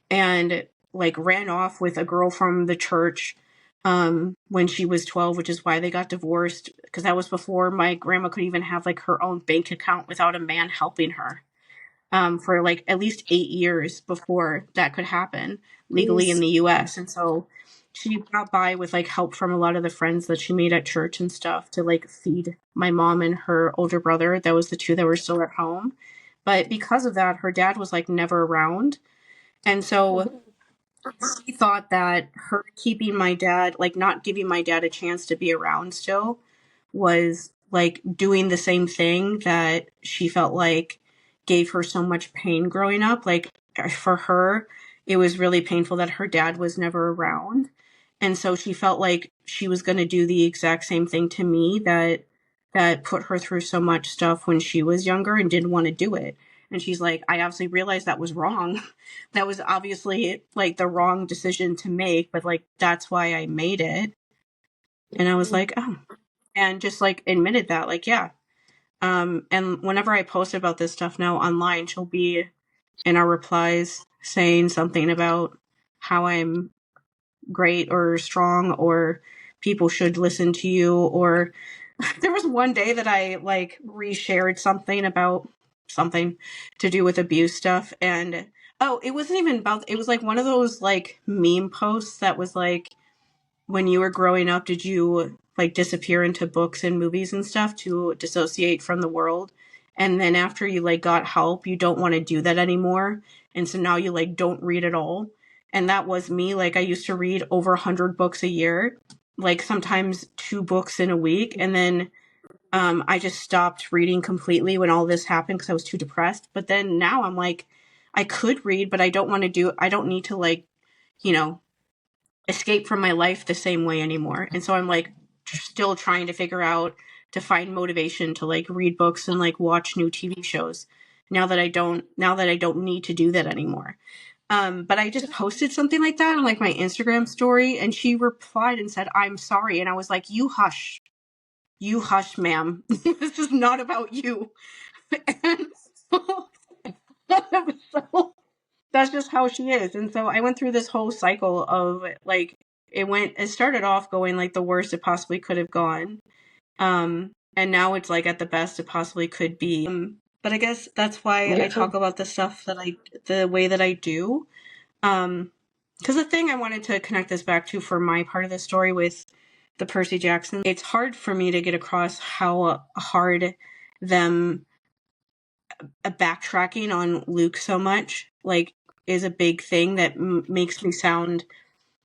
and like ran off with a girl from the church when she was 12, which is why they got divorced, because that was before my grandma could even have like her own bank account without a man helping her, for like at least 8 years before that could happen legally in the US. And so she got by with like help from a lot of the friends that she made at church and stuff to like feed my mom and her older brother. That was the two that were still at home. But because of that, her dad was like never around. And so she thought that her keeping my dad, like not giving my dad a chance to be around still, was like doing the same thing that she felt like gave her so much pain growing up. Like for her, it was really painful that her dad was never around. And so she felt like she was going to do the exact same thing to me that put her through so much stuff when she was younger and didn't want to do it. And she's like, I obviously realized that was wrong. That was obviously like the wrong decision to make, but like that's why I made it. And I was like, oh, and just like admitted that, like, yeah. And whenever I post about this stuff now online, she'll be in our replies saying something about how I'm great or strong, or people should listen to you. Or there was one day that I like reshared something about something to do with abuse stuff, and it wasn't even about, it was like one of those like meme posts that was like, when you were growing up, did you like disappear into books and movies and stuff to dissociate from the world? And then after you like got help, you don't want to do that anymore. And so now you like don't read at all. And that was me. Like I used to read over 100 books a year, like sometimes 2 books in a week. And then I just stopped reading completely when all this happened because I was too depressed. But then now I'm like, I could read, but I don't need to like, escape from my life the same way anymore. And so I'm like still trying to figure out to find motivation to like read books and like watch new TV shows now that I don't need to do that anymore. But I just posted something like that on like my Instagram story, and she replied and said, I'm sorry. And I was like, you hush, ma'am. This is not about you. And so that's just how she is. And so I went through this whole cycle of like, it started off going like the worst it possibly could have gone. And now it's like at the best it possibly could be. But I guess that's why I talk about the stuff the way that I do. Because the thing I wanted to connect this back to for my part of the story with the Percy Jackson, it's hard for me to get across how hard them backtracking on Luke so much, like, is a big thing that makes me sound,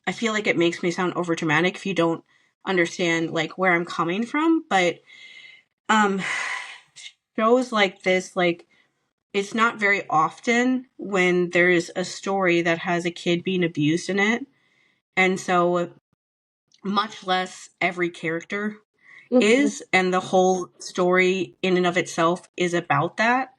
I feel like it makes me sound overdramatic if you don't understand like where I'm coming from. But shows like this, like, it's not very often when there's a story that has a kid being abused in it. And so much less every character is, and the whole story in and of itself is about that.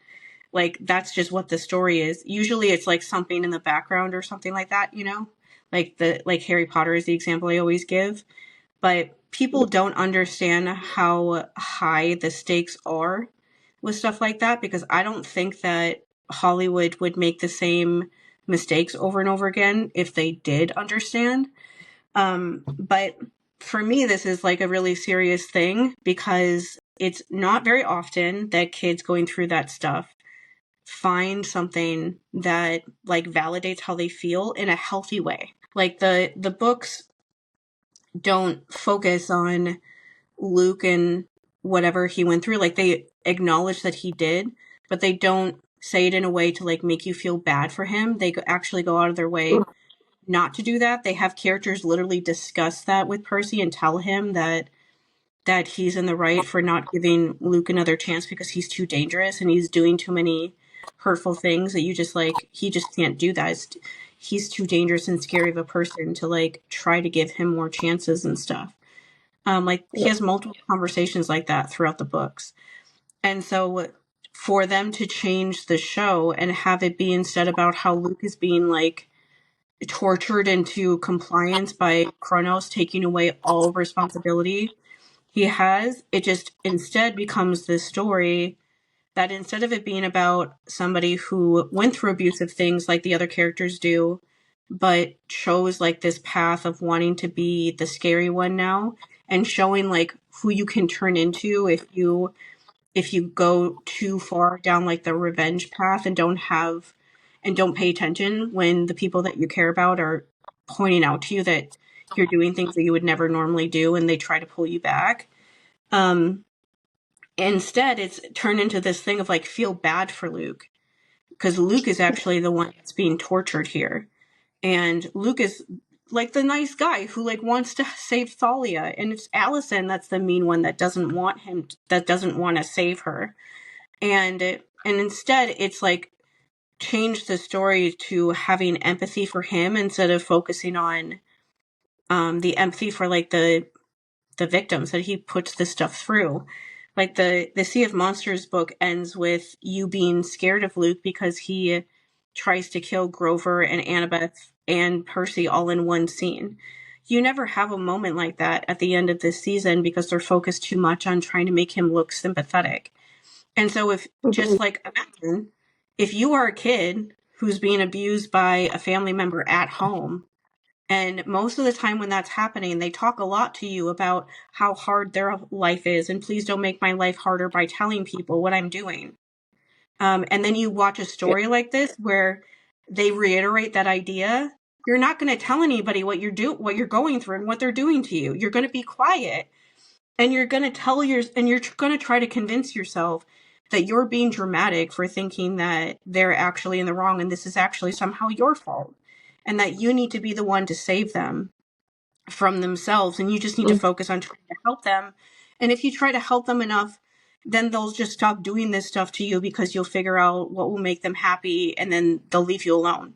like that's just what the story is. Usually it's like something in the background or something like that, you know, like Harry Potter is the example I always give. But people don't understand how high the stakes are with stuff like that, because I don't think that Hollywood would make the same mistakes over and over again if they did understand. But for me, this is like a really serious thing, because it's not very often that kids going through that stuff find something that like validates how they feel in a healthy way. Like the books don't focus on Luke and whatever he went through. Like they acknowledge that he did, but they don't say it in a way to like make you feel bad for him. They actually go out of their way not to do that. They have characters literally discuss that with Percy and tell him that he's in the right for not giving Luke another chance because he's too dangerous and he's doing too many hurtful things that you just like, he just can't do that. He's too dangerous and scary of a person to like try to give him more chances and stuff. Like he has multiple conversations like that throughout the books. And so for them to change the show and have it be instead about how Luke is being like tortured into compliance by Kronos taking away all responsibility he has, it just instead becomes this story that instead of it being about somebody who went through abusive things like the other characters do, but chose like this path of wanting to be the scary one now and showing like who you can turn into if you go too far down like the revenge path and don't pay attention when the people that you care about are pointing out to you that you're doing things that you would never normally do and they try to pull you back. Instead, it's turned into this thing of like feel bad for Luke, because Luke is actually the one that's being tortured here. And Luke is like the nice guy who like wants to save Thalia, and it's Allison that's the mean one that doesn't want to save her. And instead it's like changed the story to having empathy for him instead of focusing on the empathy for like the victims that he puts this stuff through. Like the Sea of Monsters book ends with you being scared of Luke because he tries to kill Grover and Annabeth and Percy all in one scene. You never have a moment like that at the end of this season because they're focused too much on trying to make him look sympathetic. And so if just like imagine if you are a kid who's being abused by a family member at home, and most of the time when that's happening, they talk a lot to you about how hard their life is. And please don't make my life harder by telling people what I'm doing. And then you watch a story like this where they reiterate that idea. You're not going to tell anybody what you're going through and what they're doing to you. You're going to be quiet, and you're going to you're going to try to convince yourself that you're being dramatic for thinking that they're actually in the wrong and this is actually somehow your fault, and that you need to be the one to save them from themselves, and you just need to focus on trying to help them. And if you try to help them enough, then they'll just stop doing this stuff to you because you'll figure out what will make them happy, and then they'll leave you alone.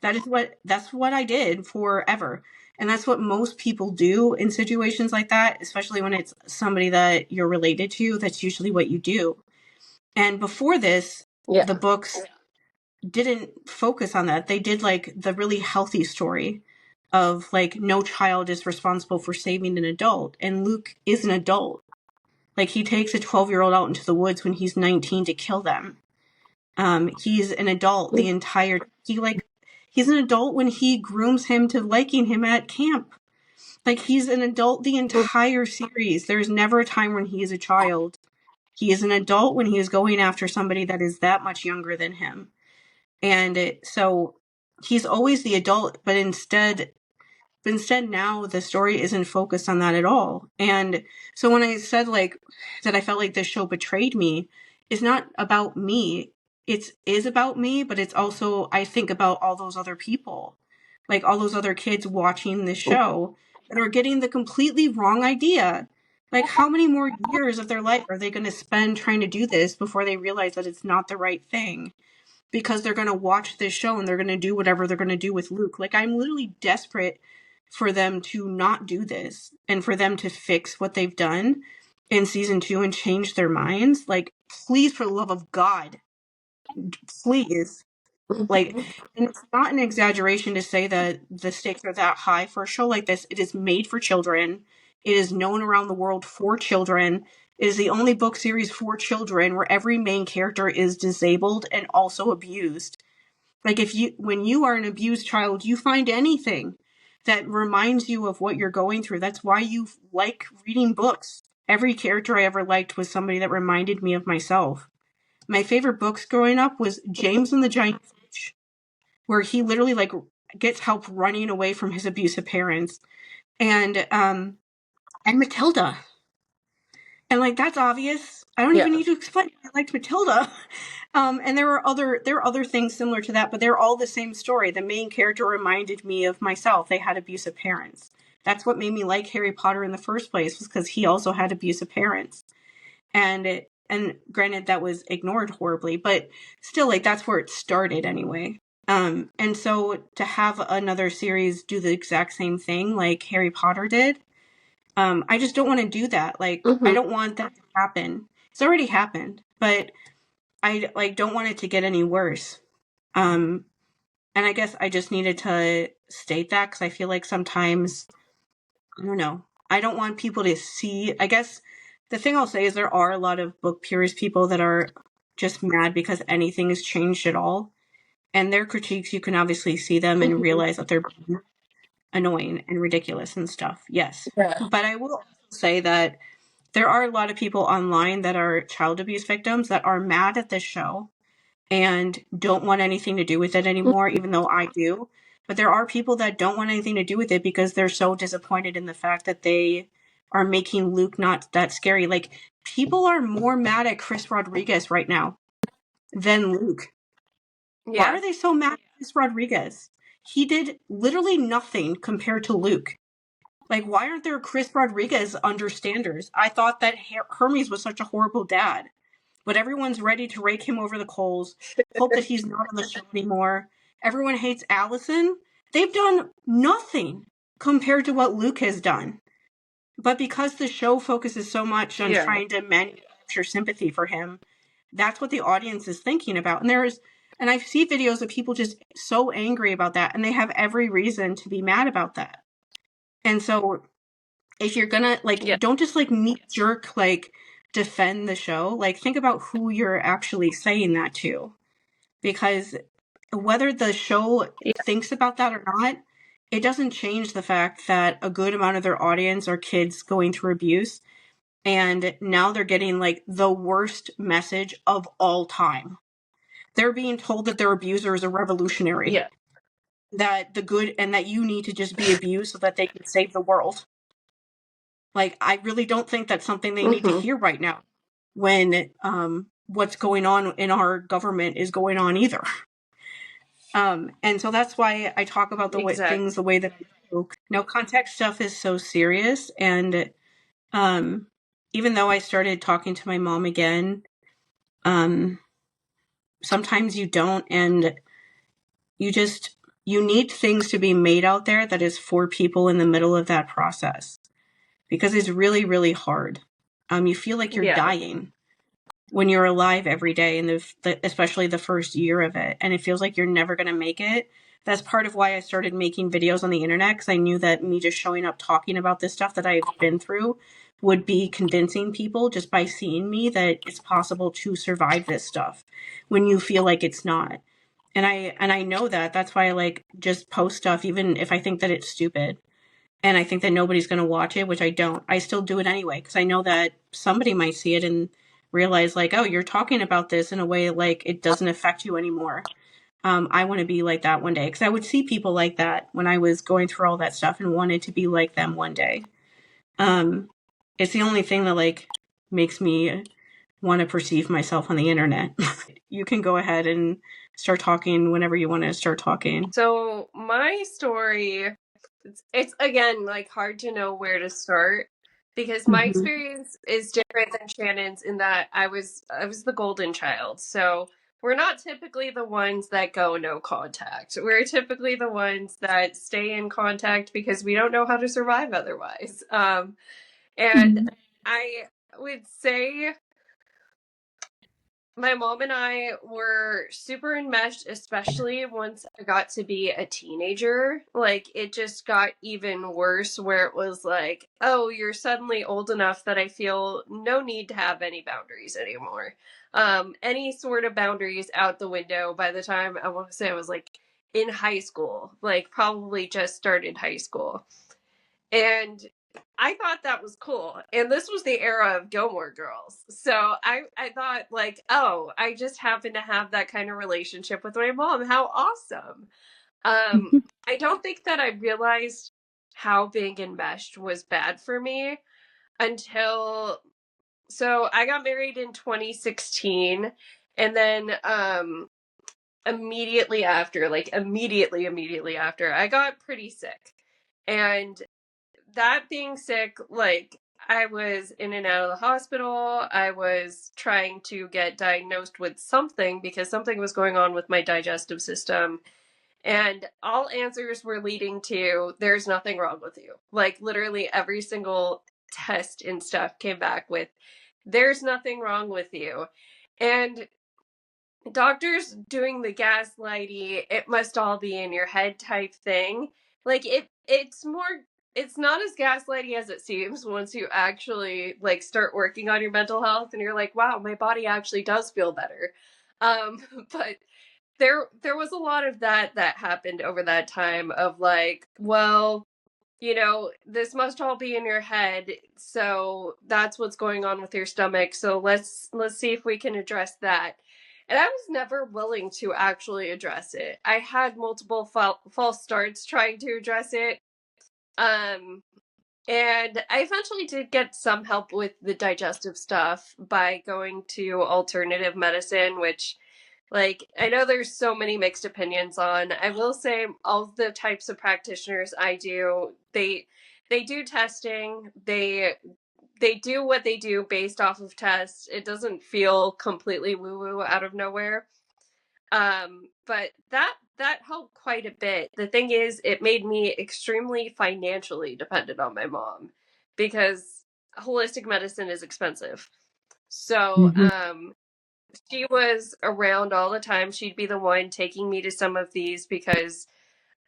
That's what I did forever. And that's what most people do in situations like that, especially when it's somebody that you're related to. That's usually what you do. And before this, the books didn't focus on that. They did like the really healthy story of like no child is responsible for saving an adult, and Luke is an adult. Like he takes a 12-year-old out into the woods when he's 19 to kill them. He's an adult he's an adult when he grooms him to liking him at camp. Like he's an adult the entire series. There's never a time when he is a child. He is an adult when he is going after somebody that is that much younger than him. And so he's always the adult, but instead now the story isn't focused on that at all. And so when I said like that I felt like this show betrayed me, it's not about me. It is about me, but it's also, I think about all those other people, like all those other kids watching this show that are getting the completely wrong idea. Like how many more years of their life are they going to spend trying to do this before they realize that it's not the right thing? Because they're going to watch this show and they're going to do whatever they're going to do with Luke. Like I'm literally desperate for them to not do this and for them to fix what they've done in season 2 and change their minds. Like, please, for the love of God, please. Like, and it's not an exaggeration to say that the stakes are that high for a show like this. It is made for children. It is known around the world for children. It is the only book series for children where every main character is disabled and also abused. Like, when you are an abused child, you find anything that reminds you of what you're going through. That's why you like reading books. Every character I ever liked was somebody that reminded me of myself. My favorite books growing up was James and the Giant Fish, where he literally like gets help running away from his abusive parents, and Matilda. And like, that's obvious. I don't even need to explain. I liked Matilda. And there are other things similar to that, but they're all the same story. The main character reminded me of myself. They had abusive parents. That's what made me like Harry Potter in the first place, was because he also had abusive parents. And granted, that was ignored horribly, but still, like, that's where it started anyway. And so to have another series do the exact same thing like Harry Potter did, I just don't want to do that. Like, I don't want that to happen. It's already happened, but I like don't want it to get any worse. And I guess I just needed to state that because I feel like sometimes, I don't know, I don't want people to see. I guess the thing I'll say is there are a lot of book purist people that are just mad because anything has changed at all. And their critiques, you can obviously see them and realize that they're annoying and ridiculous and stuff. Yes. Yeah. But I will also say that there are a lot of people online that are child abuse victims that are mad at this show and don't want anything to do with it anymore, even though I do. But there are people that don't want anything to do with it because they're so disappointed in the fact that they are making Luke not that scary. Like, people are more mad at Chris Rodriguez right now than Luke. Why are they so mad at Chris Rodriguez? He did literally nothing compared to Luke. Like, why aren't there Chris Rodriguez understanders? I thought that Hermes was such a horrible dad. But everyone's ready to rake him over the coals, hope that he's not on the show anymore. Everyone hates Allison. They've done nothing compared to what Luke has done. But because the show focuses so much on trying to manufacture sympathy for him, that's what the audience is thinking about. And I see videos of people just so angry about that, and they have every reason to be mad about that. And so if you're gonna, like, don't just, like, knee-jerk, like, defend the show. Like, think about who you're actually saying that to. Because whether the show thinks about that or not, it doesn't change the fact that a good amount of their audience are kids going through abuse. And now they're getting, like, the worst message of all time. They're being told that their abuser is a revolutionary. Yeah. That that you need to just be abused so that they can save the world. Like, I really don't think that's something they need to hear right now when what's going on in our government is going on either. And so that's why I talk about things the way that I do. Now, context stuff is so serious, and even though I started talking to my mom again, sometimes you don't, and you need things to be made out there that is for people in the middle of that process. Because it's really, really hard. You feel like you're dying when you're alive every day, and especially the first year of it, and it feels like you're never going to make it. That's part of why I started making videos on the internet, because I knew that me just showing up talking about this stuff that I've been through would be convincing people just by seeing me that it's possible to survive this stuff when you feel like it's not. And I know that. That's why I like just post stuff, even if I think that it's stupid. And I think that nobody's going to watch it, which I don't. I still do it anyway, because I know that somebody might see it and realize, like, oh, you're talking about this in a way like it doesn't affect you anymore. I want to be like that one day, because I would see people like that when I was going through all that stuff and wanted to be like them one day. It's the only thing that, like, makes me want to perceive myself on the internet. You can go ahead and start talking whenever you want to start talking. So my story, it's again, like, hard to know where to start, because my experience is different than Shannon's in that I was the golden child. So we're not typically the ones that go no contact. We're typically the ones that stay in contact because we don't know how to survive otherwise. And I would say my mom and I were super enmeshed, especially once I got to be a teenager. Like, it just got even worse, where it was like, oh, you're suddenly old enough that I feel no need to have any boundaries anymore. Any sort of boundaries out the window by the time I want to say I was like in high school, like probably just started high school. And I thought that was cool. And this was the era of Gilmore Girls. So I thought, like, oh, I just happen to have that kind of relationship with my mom. How awesome. I don't think that I realized how being enmeshed was bad for me until, so I got married in 2016. And then immediately after, like immediately after, I got pretty sick. And that being sick, like, I was in and out of the hospital. I was trying to get diagnosed with something because something was going on with my digestive system. And all answers were leading to there's nothing wrong with you. Like, literally every single test and stuff came back with there's nothing wrong with you. And doctors doing the gaslighty, it must all be in your head type thing. Like, it's more, it's not as gaslighty as it seems once you actually like start working on your mental health and you're like, wow, my body actually does feel better. um but there was a lot of that happened over that time of like, well, you know, this must all be in your head, so that's what's going on with your stomach, so let's see if we can address that. And I was never willing to actually address it. I had multiple false starts trying to address it. And I eventually did get some help with the digestive stuff by going to alternative medicine, which, like, I know there's so many mixed opinions on. I will say all the types of practitioners I do, they do testing. They do what they do based off of tests. It doesn't feel completely woo-woo out of nowhere. But that helped quite a bit. The thing is, it made me extremely financially dependent on my mom because holistic medicine is expensive. So, she was around all the time. She'd be the one taking me to some of these because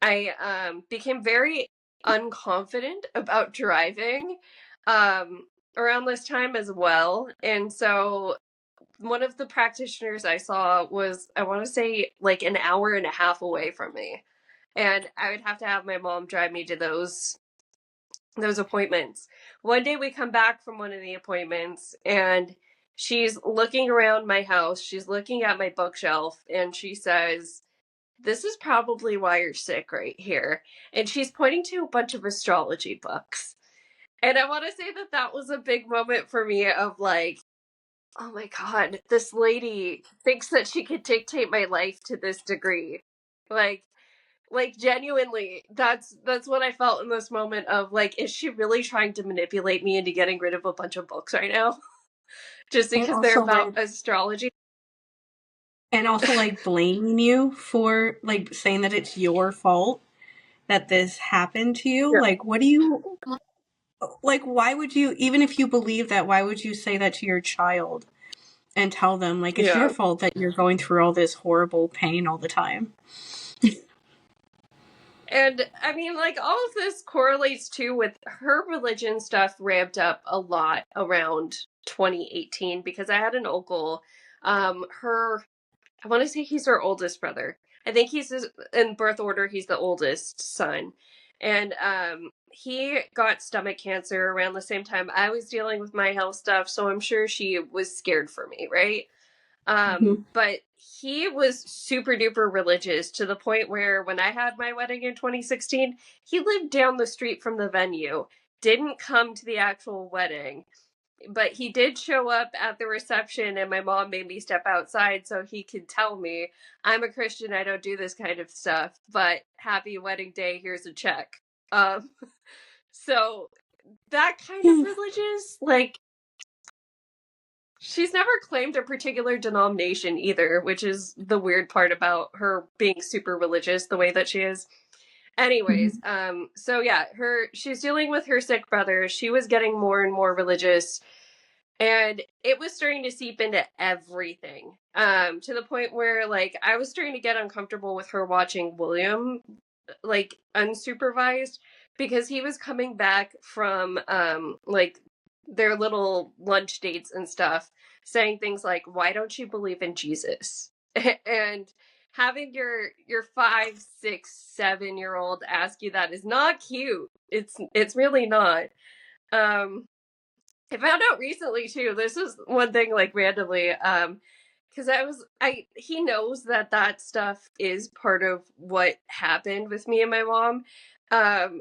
I became very unconfident about driving around this time as well. And so one of the practitioners I saw was, I want to say, like an hour and a half away from me. And I would have to have my mom drive me to those appointments. One day we come back from one of the appointments and she's looking around my house. She's looking at my bookshelf and she says, "This is probably why you're sick right here." And she's pointing to a bunch of astrology books. And I want to say that that was a big moment for me of like, oh my God, this lady thinks that she could dictate my life to this degree. Like, genuinely, that's what I felt in this moment of like, is she really trying to manipulate me into getting rid of a bunch of books right now? Just And because they're also about like astrology? blaming you for like saying that it's your fault that this happened to you. Yeah. Like, what do you like? Why would you, even if you believe that, why would you say that to your child and tell them like it's your Yeah. fault that you're going through all this horrible pain all the time? And I mean, like, all of this correlates too with her religion stuff ramped up a lot around 2018 because I had an uncle, her, I want to say he's her oldest brother. I think in birth order, he's the oldest son. And he got stomach cancer around the same time I was dealing with my health stuff, so I'm sure she was scared for me, right? But he was super duper religious to the point where when I had my wedding in 2016, he lived down the street from the venue, didn't come to the actual wedding, but he did show up at the reception, and my mom made me step outside so he could tell me, I'm a Christian, I don't do this kind of stuff, but happy wedding day, here's a check. Um, so that kind of religious, like, she's never claimed a particular denomination either, which is the weird part about her being super religious the way that she is. Anyways, so yeah, she's dealing with her sick brother. She was getting more and more religious. And it was starting to seep into everything, to the point where, like, I was starting to get uncomfortable with her watching William, like, unsupervised, because he was coming back from, like, their little lunch dates and stuff, saying things like, "Why don't you believe in Jesus?" And having your 5, 6, 7-year-old ask you that is not cute. It's really not. I found out recently too. This is one thing, like, randomly, because he knows that that stuff is part of what happened with me and my mom. Um,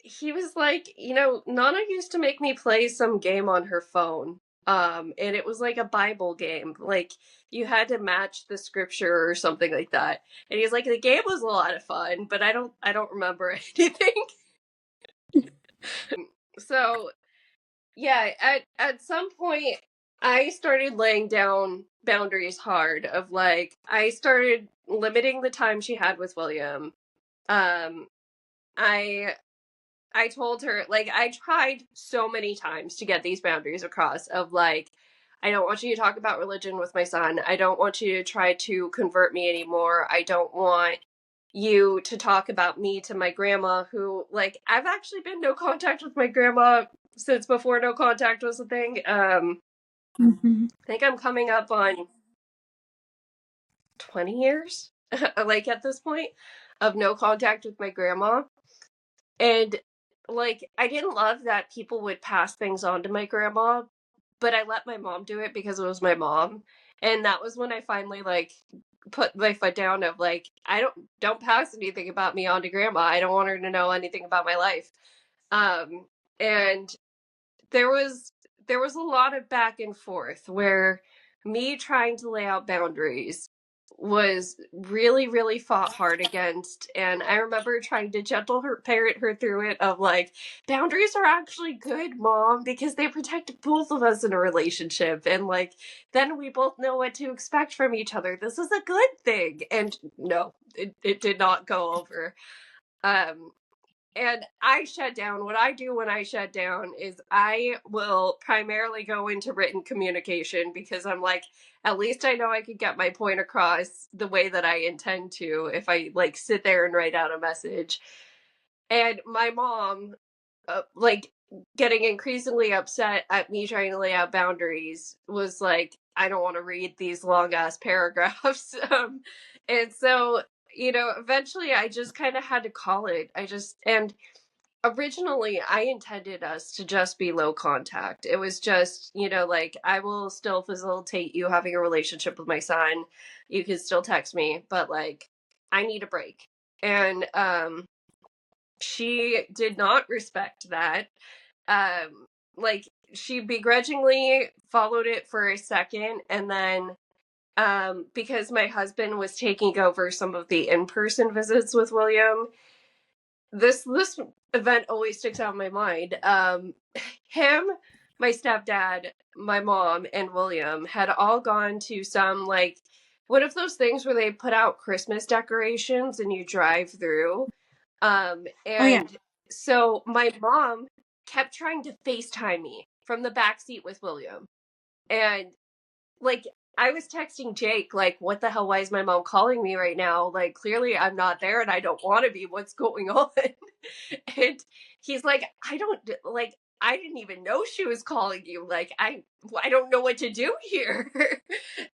he was like, Nana used to make me play some game on her phone. And it was like a Bible game. Like, you had to match the scripture or something like that. And he's like, the game was a lot of fun, but I don't remember anything. So yeah, at some point I started laying down boundaries hard, of, like, I started limiting the time she had with William. Um I I told her, like, I tried so many times to get these boundaries across, of, like, I don't want you to talk about religion with my son. I don't want you to try to convert me anymore. I don't want you to talk about me to my grandma, who, like, I've actually been no contact with my grandma since before no contact was a thing. Mm-hmm. I think I'm coming up on 20 years, like, at this point, of no contact with my grandma. And, like, I didn't love that people would pass things on to my grandma, but I let my mom do it because it was my mom. And that was when I finally, like, put my foot down, of, like, I don't pass anything about me on to grandma. I don't want her to know anything about my life. And there was a lot of back and forth, where me trying to lay out boundaries was really, really fought hard against. And I remember trying to parent her through it, of, like, boundaries are actually good, Mom, because they protect both of us in a relationship, and, like, then we both know what to expect from each other. This is a good thing. And no, it did not go over. um and I shut down. What I do when I shut down is I will primarily go into written communication, because I'm like, at least I know I could get my point across the way that I intend to if I, like, sit there and write out a message. And my mom, like, getting increasingly upset at me trying to lay out boundaries, was like, I don't want to read these long ass paragraphs. And so, eventually I just kind of had to call it. And originally I intended us to just be low contact. It was just, like, I will still facilitate you having a relationship with my son. You can still text me, but, like, I need a break. And she did not respect that. Like, she begrudgingly followed it for a second, and then, because my husband was taking over some of the in-person visits with William, this event always sticks out in my mind. Him, my stepdad, my mom, and William had all gone to some, like, one of those things where they put out Christmas decorations and you drive through. Oh yeah. And so my mom kept trying to FaceTime me from the back seat with William. And, like, I was texting Jake, like, what the hell, why is my mom calling me right now? Like, clearly I'm not there and I don't want to be. What's going on? And he's like, I didn't even know she was calling you. Like, I don't know what to do here.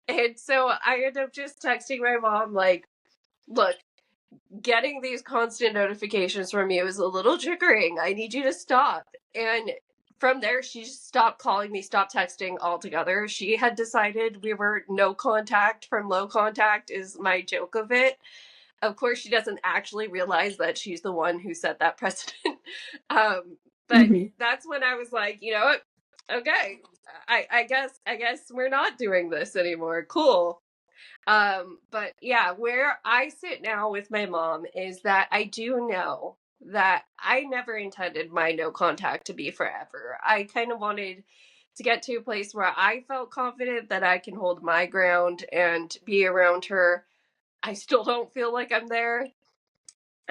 And so I ended up just texting my mom, like, look, getting these constant notifications from you is a little triggering. I need you to stop. And from there, she just stopped calling me, stopped texting altogether. She had decided we were no contact from low contact, is my joke of it. Of course, she doesn't actually realize that she's the one who set that precedent. But that's when I was like, you know what? Okay, I guess we're not doing this anymore. Cool. But yeah, where I sit now with my mom is that I do know that I never intended my no contact to be forever. I kind of wanted to get to a place where I felt confident that I can hold my ground and be around her. I still don't feel like I'm there.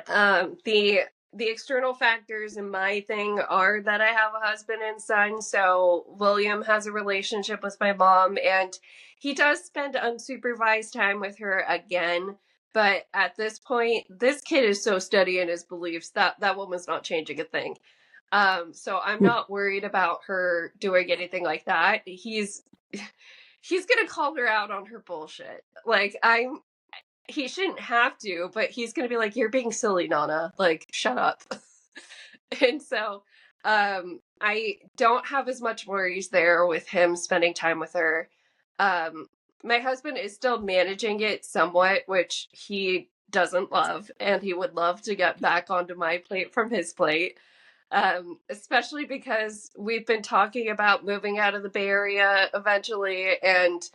The the external factors in my thing are that I have a husband and son. So William has a relationship with my mom, and he does spend unsupervised time with her again. But at this point, this kid is so steady in his beliefs that that woman's not changing a thing. So I'm not worried about her doing anything like that. He's gonna call her out on her bullshit. Like he shouldn't have to, but he's gonna be like, "You're being silly, Nana. Like, shut up." And so, I don't have as much worries there with him spending time with her. My husband is still managing it somewhat, which he doesn't love, and he would love to get back onto my plate from his plate. Especially because we've been talking about moving out of the Bay Area eventually, and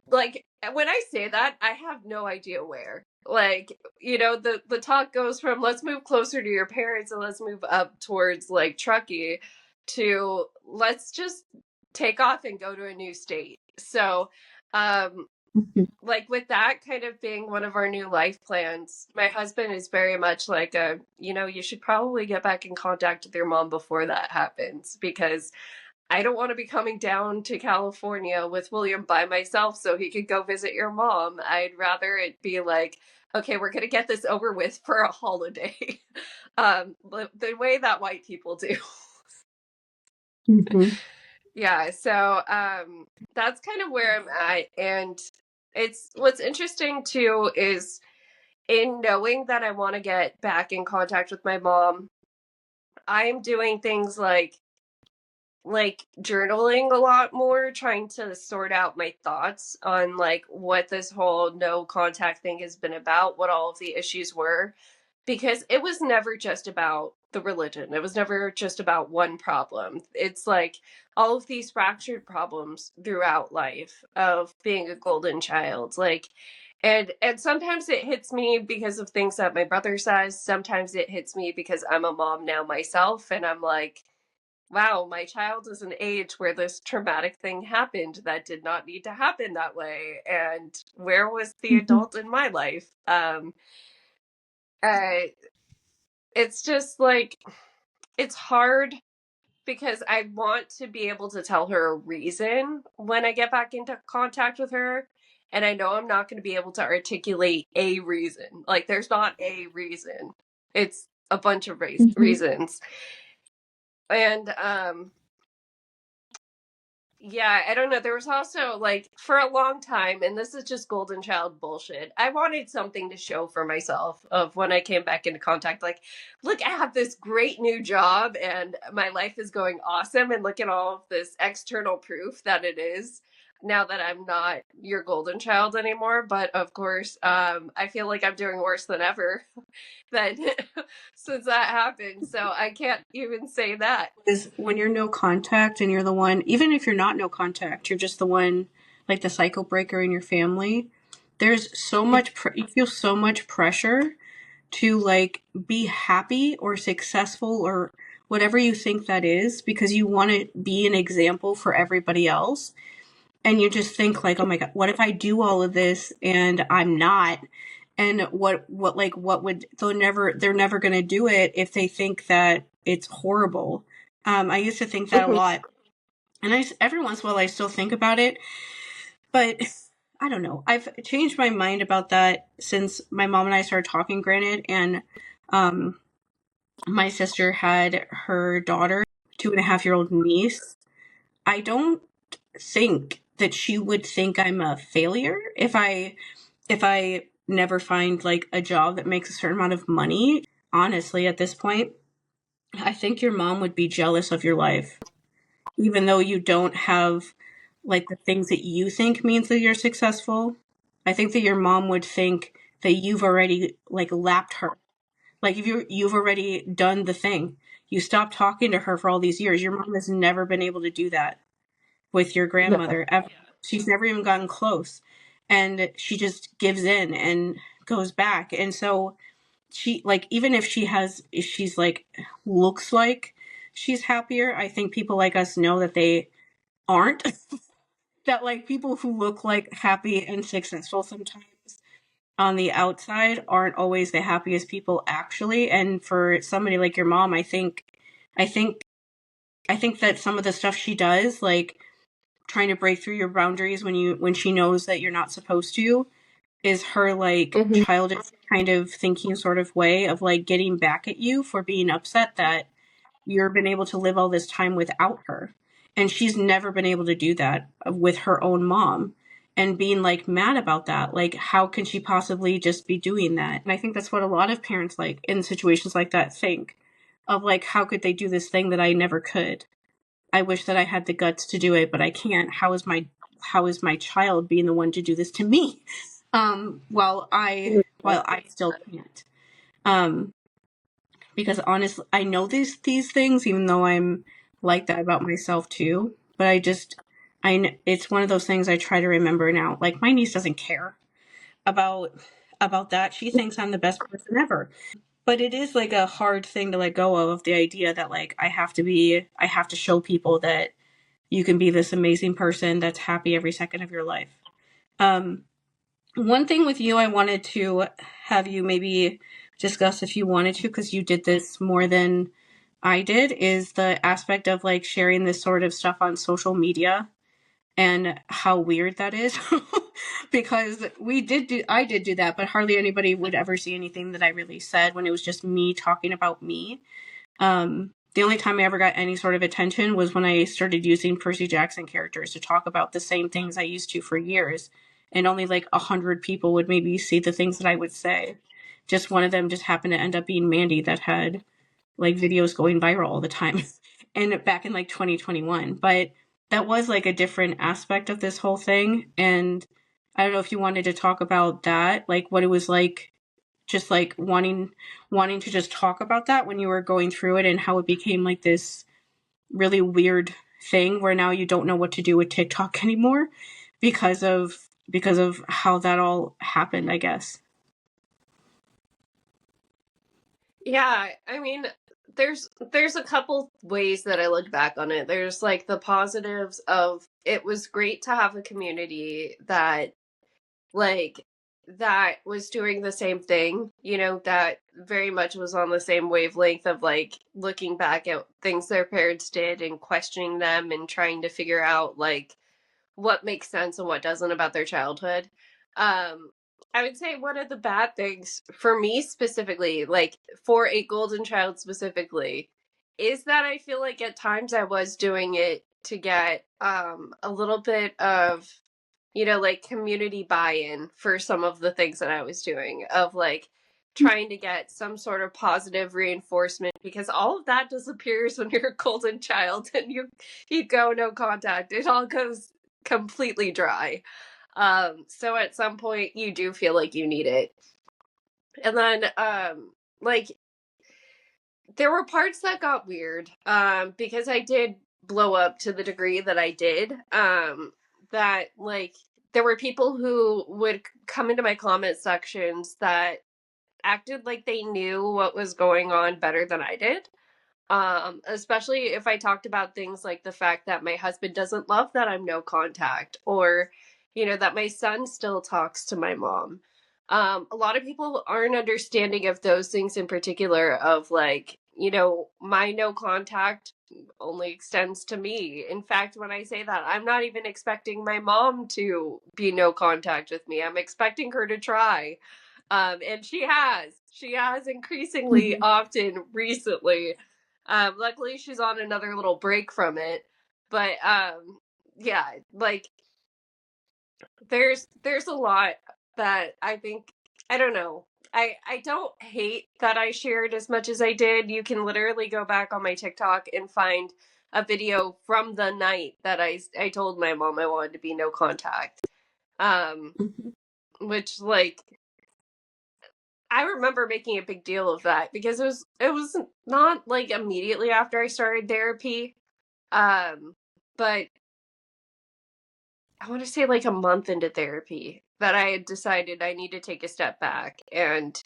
like when I say that, I have no idea where. Like, the talk goes from let's move closer to your parents and let's move up towards like Truckee to let's just take off and go to a new state. So, like with that kind of being one of our new life plans, my husband is very much like you should probably get back in contact with your mom before that happens, because I don't want to be coming down to California with William by myself so he could go visit your mom. I'd rather it be like, okay, we're going to get this over with for a holiday. The way that white people do. Mm-hmm. Yeah, so that's kind of where I'm at. And what's interesting too is in knowing that I want to get back in contact with my mom, I'm doing things like journaling a lot more, trying to sort out my thoughts on like what this whole no contact thing has been about, what all of the issues were, because it was never just about the religion. It was never just about one problem. It's like all of these fractured problems throughout life of being a golden child. Like, and sometimes it hits me because of things that my brother says. Sometimes it hits me because I'm a mom now myself, and I'm like, wow, my child is an age where this traumatic thing happened that did not need to happen that way. And where was the adult in my life? It's just like, it's hard because I want to be able to tell her a reason when I get back into contact with her. And I know I'm not going to be able to articulate a reason. Like, there's not a reason. It's a bunch of reasons. And, yeah, I don't know. There was also like for a long time, and this is just golden child bullshit, I wanted something to show for myself of when I came back into contact. Like, look, I have this great new job and my life is going awesome. And look at all of this external proof that it is now that I'm not your golden child anymore. But of course, I feel like I'm doing worse than ever that since that happened. So I can't even say that. Is when you're no contact and you're the one, even if you're not no contact, you're just the one, like the cycle breaker in your family. There's so much, you feel so much pressure to like be happy or successful or whatever you think that is, because you want to be an example for everybody else. And you just think like, oh my God, what if I do all of this and I'm not? And what would, they're never going to do it if they think that it's horrible. I used to think that a lot. And every once in a while I still think about it, but I don't know. I've changed my mind about that since my mom and I started talking, granted. And, my sister had her daughter, 2.5-year-old niece. I don't think that she would think I'm a failure if I never find like a job that makes a certain amount of money. Honestly, at this point, I think your mom would be jealous of your life, even though you don't have like the things that you think means that you're successful. I think that your mom would think that you've already like lapped her. Like if you've already done the thing. You stopped talking to her for all these years. Your mom has never been able to do that with your grandmother ever. She's never even gotten close. And she just gives in and goes back. And so she, like, even if she's like, looks like she's happier, I think people like us know that they aren't. That like people who look like happy and successful sometimes on the outside aren't always the happiest people actually. And for somebody like your mom, I think that some of the stuff she does, like trying to break through your boundaries when she knows that you're not supposed to, is her like childish kind of thinking sort of way of like getting back at you for being upset that you've been able to live all this time without her. And she's never been able to do that with her own mom, and being like mad about that. Like, how can she possibly just be doing that? And I think that's what a lot of parents like in situations like that think of, like, how could they do this thing that I never could? I wish that I had the guts to do it, but I can't. How is my child being the one to do this to me? While I still can't. Because honestly, I know these things, even though I'm like that about myself too. But it's one of those things I try to remember now. Like, my niece doesn't care about that. She thinks I'm the best person ever. But it is like a hard thing to let go of, the idea that like I have to show people that you can be this amazing person that's happy every second of your life. One thing with you, I wanted to have you maybe discuss, if you wanted to, because you did this more than I did, is the aspect of like sharing this sort of stuff on social media and how weird that is. Because I did do that, but hardly anybody would ever see anything that I really said when it was just me talking about me. The only time I ever got any sort of attention was when I started using Percy Jackson characters to talk about the same things I used to for years. And only like 100 people would maybe see the things that I would say. Just one of them just happened to end up being Mandi, that had like videos going viral all the time. And back in like 2021. But that was like a different aspect of this whole thing. And I don't know if you wanted to talk about that, like what it was like, just like wanting to just talk about that when you were going through it, and how it became like this really weird thing where now you don't know what to do with TikTok anymore because of how that all happened, I guess. Yeah, I mean, there's a couple ways that I look back on it. There's like the positives of, it was great to have a community that was doing the same thing, that very much was on the same wavelength of like looking back at things their parents did and questioning them and trying to figure out like what makes sense and what doesn't about their childhood. I would say one of the bad things for me specifically, like for a golden child specifically, is that I feel like at times I was doing it to get a little bit of, like community buy-in for some of the things that I was doing, of like trying to get some sort of positive reinforcement, because all of that disappears when you're a golden child and you go no contact. It all goes completely dry. So at some point you do feel like you need it. And then like there were parts that got weird because I did blow up to the degree that I did, that like there were people who would come into my comment sections that acted like they knew what was going on better than I did. Especially if I talked about things like the fact that my husband doesn't love that I'm no contact, or, that my son still talks to my mom. A lot of people aren't understanding of those things in particular, of like, my no contact only extends to me. In fact, when I say that, I'm not even expecting my mom to be no contact with me. I'm expecting her to try. And she has increasingly often recently. Luckily she's on another little break from it. But yeah, like there's a lot that I think, I don't know. I don't hate that I shared as much as I did. You can literally go back on my TikTok and find a video from the night that I told my mom I wanted to be no contact. Which like, I remember making a big deal of that because it was not like immediately after I started therapy. But I want to say like a month into therapy that I had decided I need to take a step back. And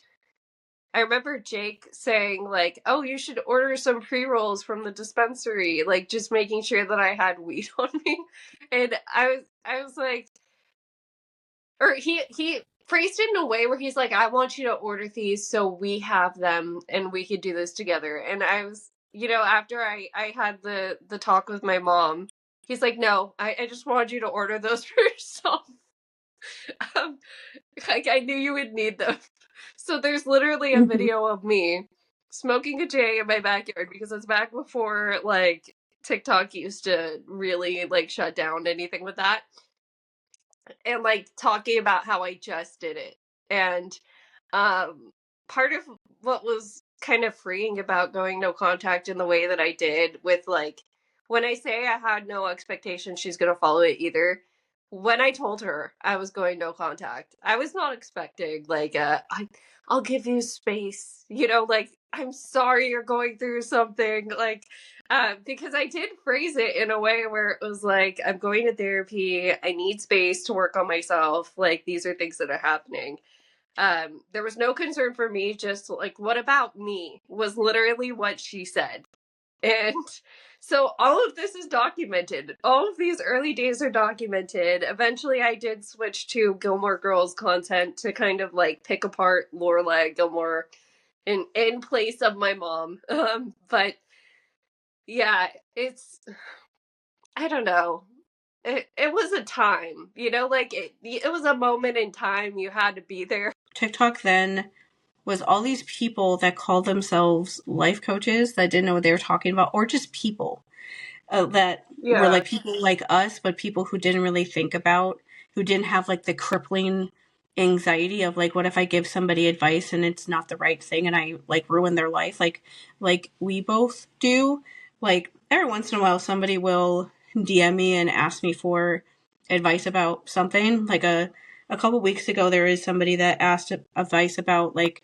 I remember Jake saying like, "Oh, you should order some pre-rolls from the dispensary," like just making sure that I had weed on me. And I was like, or he phrased it in a way where he's like, I want you to order these so we have them and we could do this together. And I was, after I had the talk with my mom, he's like, no, I just wanted you to order those for yourself. Like, I knew you would need them. So there's literally a video of me smoking a J in my backyard, because it's back before, like, TikTok used to really, like, shut down anything with that. And, like, talking about how I just did it. And part of what was kind of freeing about going no contact in the way that I did, with, like, when I say I had no expectation she's going to follow it either, when I told her I was going no contact, I was not expecting, like, I'll give you space, like, I'm sorry you're going through something, like, because I did phrase it in a way where it was like, I'm going to therapy, I need space to work on myself, like, these are things that are happening. There was no concern for me, just like, what about me, was literally what she said. And so all of this is documented. All of these early days are documented. Eventually I did switch to Gilmore Girls content to kind of like pick apart Lorelai Gilmore in place of my mom. But yeah, I don't know. It was a time, like it was a moment in time. You had to be there. TikTok then was all these people that called themselves life coaches that didn't know what they were talking about, or just people that were like people like us, but people who didn't really think about, who didn't have like the crippling anxiety of like, what if I give somebody advice and it's not the right thing and I like ruin their life, like we both do. Like every once in a while somebody will DM me and ask me for advice about something. Like a couple weeks ago there is somebody that asked advice about like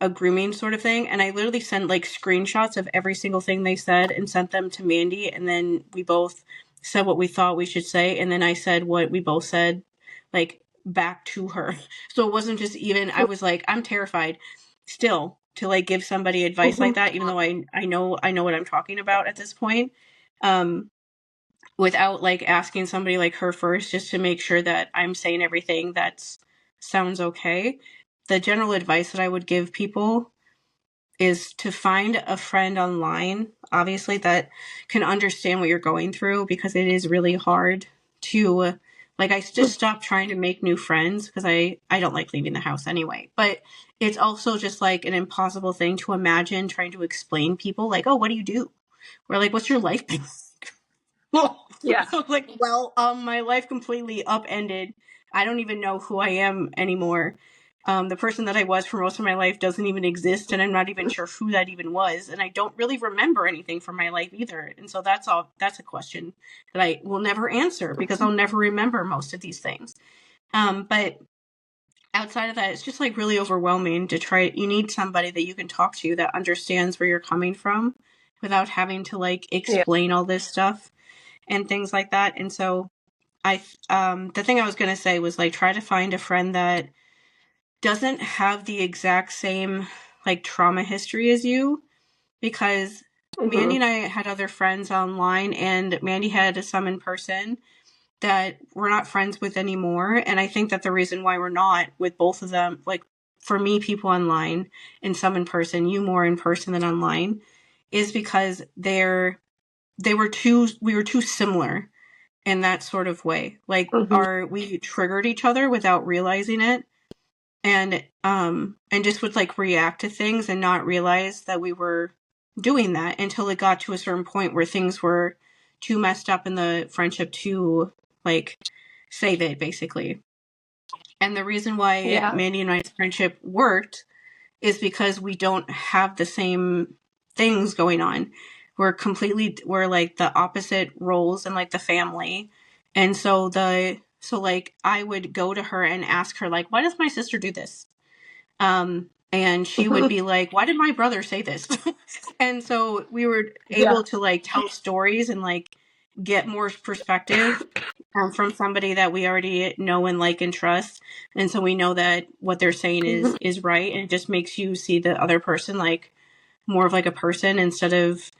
a grooming sort of thing, and I literally sent like screenshots of every single thing they said and sent them to Mandi, and then we both said what we thought we should say, and then I said what we both said like back to her. So it wasn't just even, I was like, I'm terrified still to like give somebody advice like that, even though I know what I'm talking about at this point, without like asking somebody like her first, just to make sure that I'm saying everything that sounds okay. The general advice that I would give people is to find a friend online, obviously, that can understand what you're going through, because it is really hard to, like, I just stopped trying to make new friends because I don't like leaving the house anyway. But it's also just like an impossible thing to imagine trying to explain people like, oh, what do you do? Or like, what's your life been like? Yeah. Like, well, my life completely upended. I don't even know who I am anymore. The person that I was for most of my life doesn't even exist, and I'm not even sure who that even was, and I don't really remember anything from my life either. And so that's a question that I will never answer, because I'll never remember most of these things. But outside of that, it's just like really overwhelming to try. You need somebody that you can talk to that understands where you're coming from without having to like explain all this stuff and things like that. And so the thing I was going to say was like, try to find a friend that doesn't have the exact same like trauma history as you, because Mandi and I had other friends online, and Mandi had some in person that we're not friends with anymore. And I think that the reason why we're not with both of them, like for me, people online and some in person, you more in person than online, is because we were too similar in that sort of way. Like we triggered each other without realizing it. And just would like react to things and not realize that we were doing that until it got to a certain point where things were too messed up in the friendship to like save it, basically. And the reason why Mandi and I's friendship worked is because we don't have the same things going on. We're like the opposite roles in like the family. And so like I would go to her and ask her like, why does my sister do this? And she would be like, why did my brother say this? And so we were able to like tell stories and like get more perspective from somebody that we already know and like and trust. And so we know that what they're saying is right. And it just makes you see the other person like more of like a person, instead of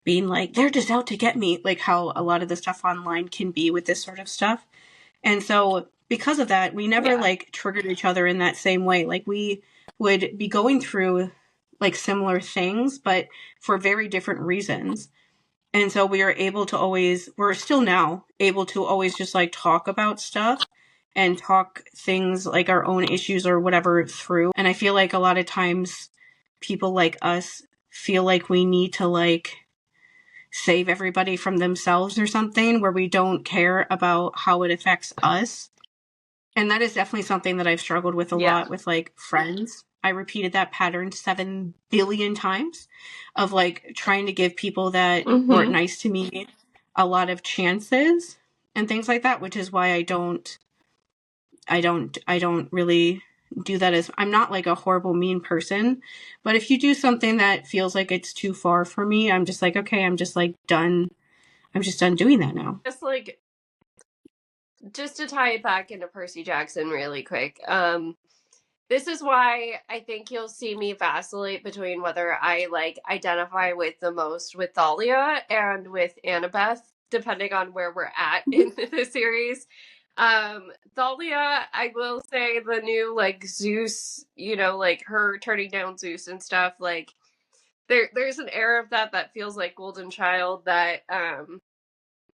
being like, they're just out to get me, like how a lot of the stuff online can be with this sort of stuff. And so because of that, we never like triggered each other in that same way. Like we would be going through like similar things, but for very different reasons. And so we are able to we're still now able to always just like talk about stuff and talk things like our own issues or whatever through. And I feel like a lot of times people like us feel like we need to like save everybody from themselves or something, where we don't care about how it affects us. And that is definitely something that I've struggled with a lot with like friends. I repeated that pattern 7 billion times of like trying to give people that weren't nice to me a lot of chances and things like that, which is why I don't really do that. As I'm not like a horrible mean person, but if you do something that feels like it's too far for me, I'm just like, okay, I'm just done doing that now. Just to tie it back into Percy Jackson really quick. This is why I think you'll see me vacillate between whether I like identify with the most with Thalia and with Annabeth, depending on where we're at in the series. Thalia, I will say the new like Zeus, you know, like her turning down Zeus and stuff, like there's an air of that feels like Golden Child, that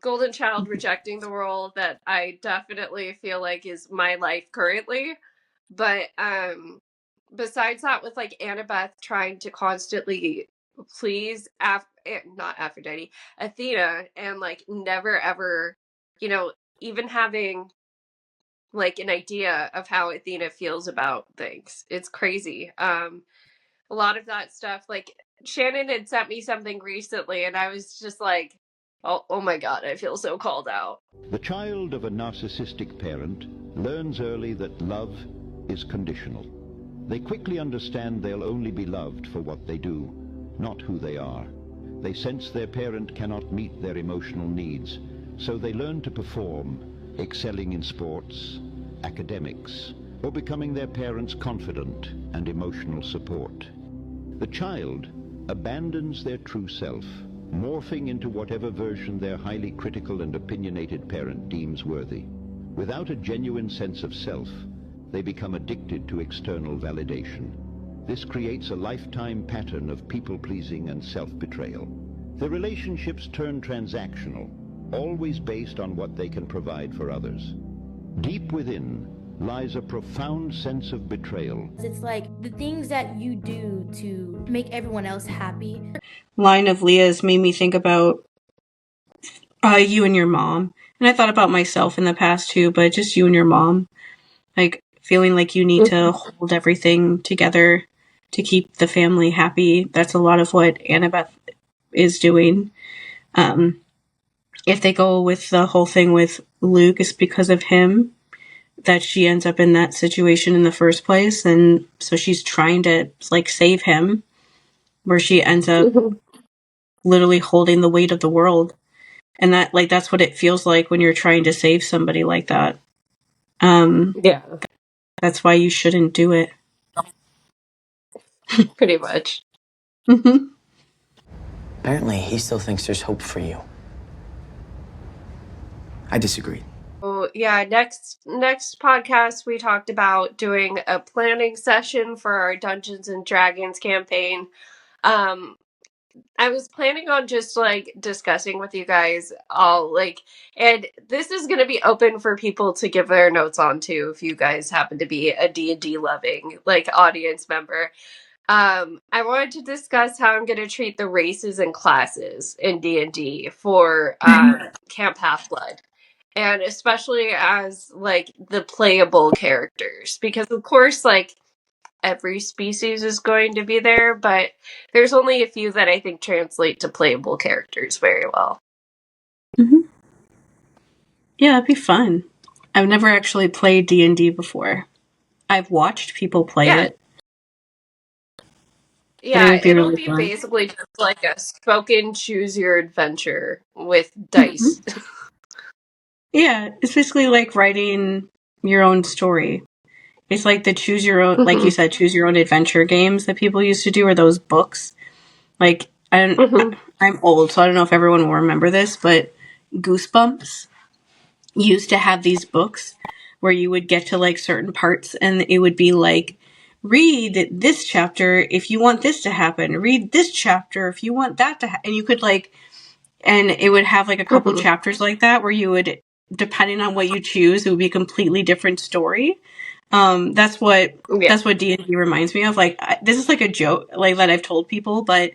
Golden Child rejecting the world, that I definitely feel like is my life currently. But besides that, with like Annabeth trying to constantly please not Aphrodite, Athena, and like never ever, you know, even having like an idea of how Athena feels about things. It's crazy. A lot of that stuff, like Shannon had sent me something recently and I was just like, oh my God, I feel so called out. The child of a narcissistic parent learns early that love is conditional. They quickly understand they'll only be loved for what they do, not who they are. They sense their parent cannot meet their emotional needs, so they learn to perform, excelling in sports, academics, or becoming their parents' confidant and emotional support. The child abandons their true self, morphing into whatever version their highly critical and opinionated parent deems worthy. Without a genuine sense of self, they become addicted to external validation. This creates a lifetime pattern of people-pleasing and self-betrayal. The relationships turn transactional, always based on what they can provide for others. Deep within lies a profound sense of betrayal. It's like the things that you do to make everyone else happy. Line of Leah's made me think about you and your mom. And I thought about myself in the past too, but just you and your mom. Like feeling like you need to hold everything together to keep the family happy. That's a lot of what Annabeth is doing. If they go with the whole thing with Luke, it's because of him that she ends up in that situation in the first place. And so she's trying to like save him, where she ends up literally holding the weight of the world. And that like that's what it feels like when you're trying to save somebody like that. That's why you shouldn't do it. Pretty much. Apparently, he still thinks there's hope for you. I disagree. Oh, yeah, next podcast we talked about doing a planning session for our Dungeons and Dragons campaign. I was planning on just like discussing with you guys all like, and this is going to be open for people to give their notes on too, if you guys happen to be a D&D loving like audience member. I wanted to discuss how I'm going to treat the races and classes in D&D for Camp Half-Blood, and especially as like the playable characters, because of course like every species is going to be there, but there's only a few that I think translate to playable characters very well. Yeah, that'd be fun. I've never actually played D&D before. I've watched people play it. Yeah, it'll really be fun. basically just like a spoken choose your adventure with dice. Yeah, it's basically like writing your own story. It's like the choose your own, like you said, choose your own adventure games that people used to do, or those books. Like, I'm old, so I don't know if everyone will remember this, but Goosebumps used to have these books where you would get to like certain parts and it would be like, read this chapter if you want this to happen, read this chapter if you want that to happen. And you could like, and it would have like a couple chapters like that where you would, depending on what you choose, it would be a completely different story. That's what D&D reminds me of. Like, this is like a joke like that I've told people, but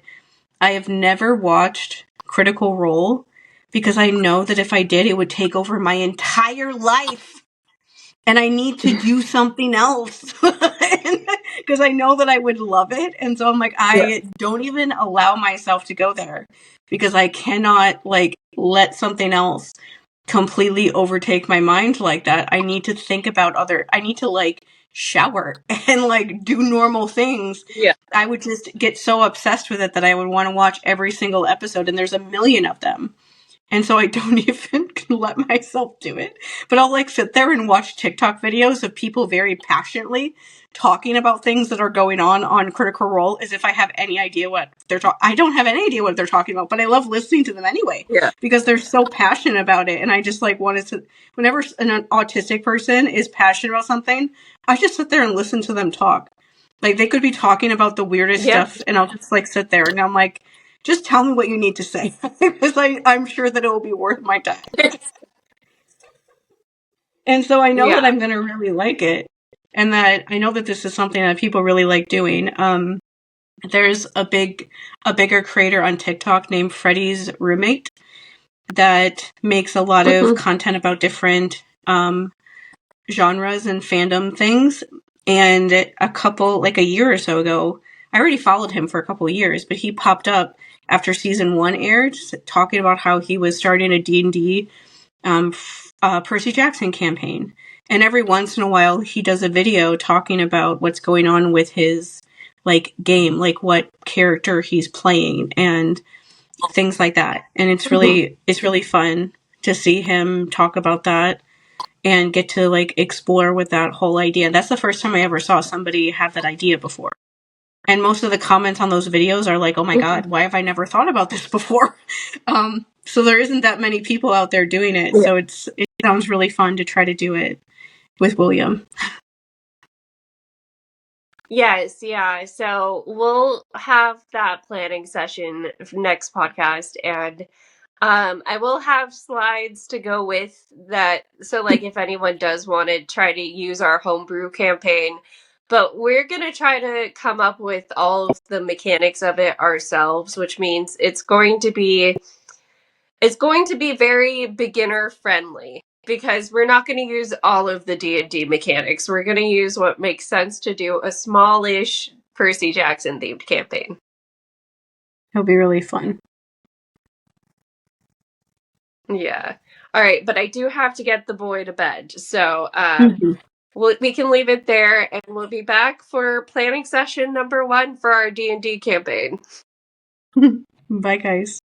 I have never watched Critical Role because I know that if I did, it would take over my entire life. And I need to do something else because I know that I would love it. And so I'm like, I don't even allow myself to go there because I cannot like let something else completely overtake my mind like that. I need to think about I need to like shower and like do normal things. Yeah. I would just get so obsessed with it that I would want to watch every single episode, and there's a million of them. And so I don't even let myself do it. But I'll like sit there and watch TikTok videos of people very passionately talking about things that are going on Critical Role as if I have any idea what they're talking. I don't have any idea what they're talking about, but I love listening to them anyway. Yeah. Because they're so passionate about it. And I just like wanted to, whenever an autistic person is passionate about something, I just sit there and listen to them talk. Like they could be talking about the weirdest stuff and I'll just like sit there and I'm like, just tell me what you need to say because I'm sure that it will be worth my time. And so I know that I'm going to really like it, and that I know that this is something that people really like doing. There's a bigger creator on TikTok named Freddy's Roommate that makes a lot of content about different genres and fandom things. And a year or so ago, I already followed him for a couple of years, but he popped up after season 1 aired, talking about how he was starting a D&D Percy Jackson campaign. And every once in a while, he does a video talking about what's going on with his like game, like what character he's playing and things like that. And it's really fun to see him talk about that and get to like explore with that whole idea. That's the first time I ever saw somebody have that idea before. And most of the comments on those videos are like, oh my God, why have I never thought about this before? So there isn't that many people out there doing it. So it sounds really fun to try to do it with William. Yes, yeah. So we'll have that planning session next podcast, and I will have slides to go with that. So like if anyone does want to try to use our homebrew campaign, but we're going to try to come up with all of the mechanics of it ourselves, which means it's going to be very beginner friendly because we're not going to use all of the D&D mechanics. We're going to use what makes sense to do a smallish Percy Jackson themed campaign. It'll be really fun. Yeah. All right, but I do have to get the boy to bed. So we can leave it there, and we'll be back for planning session number 1 for our D&D campaign. Bye, guys.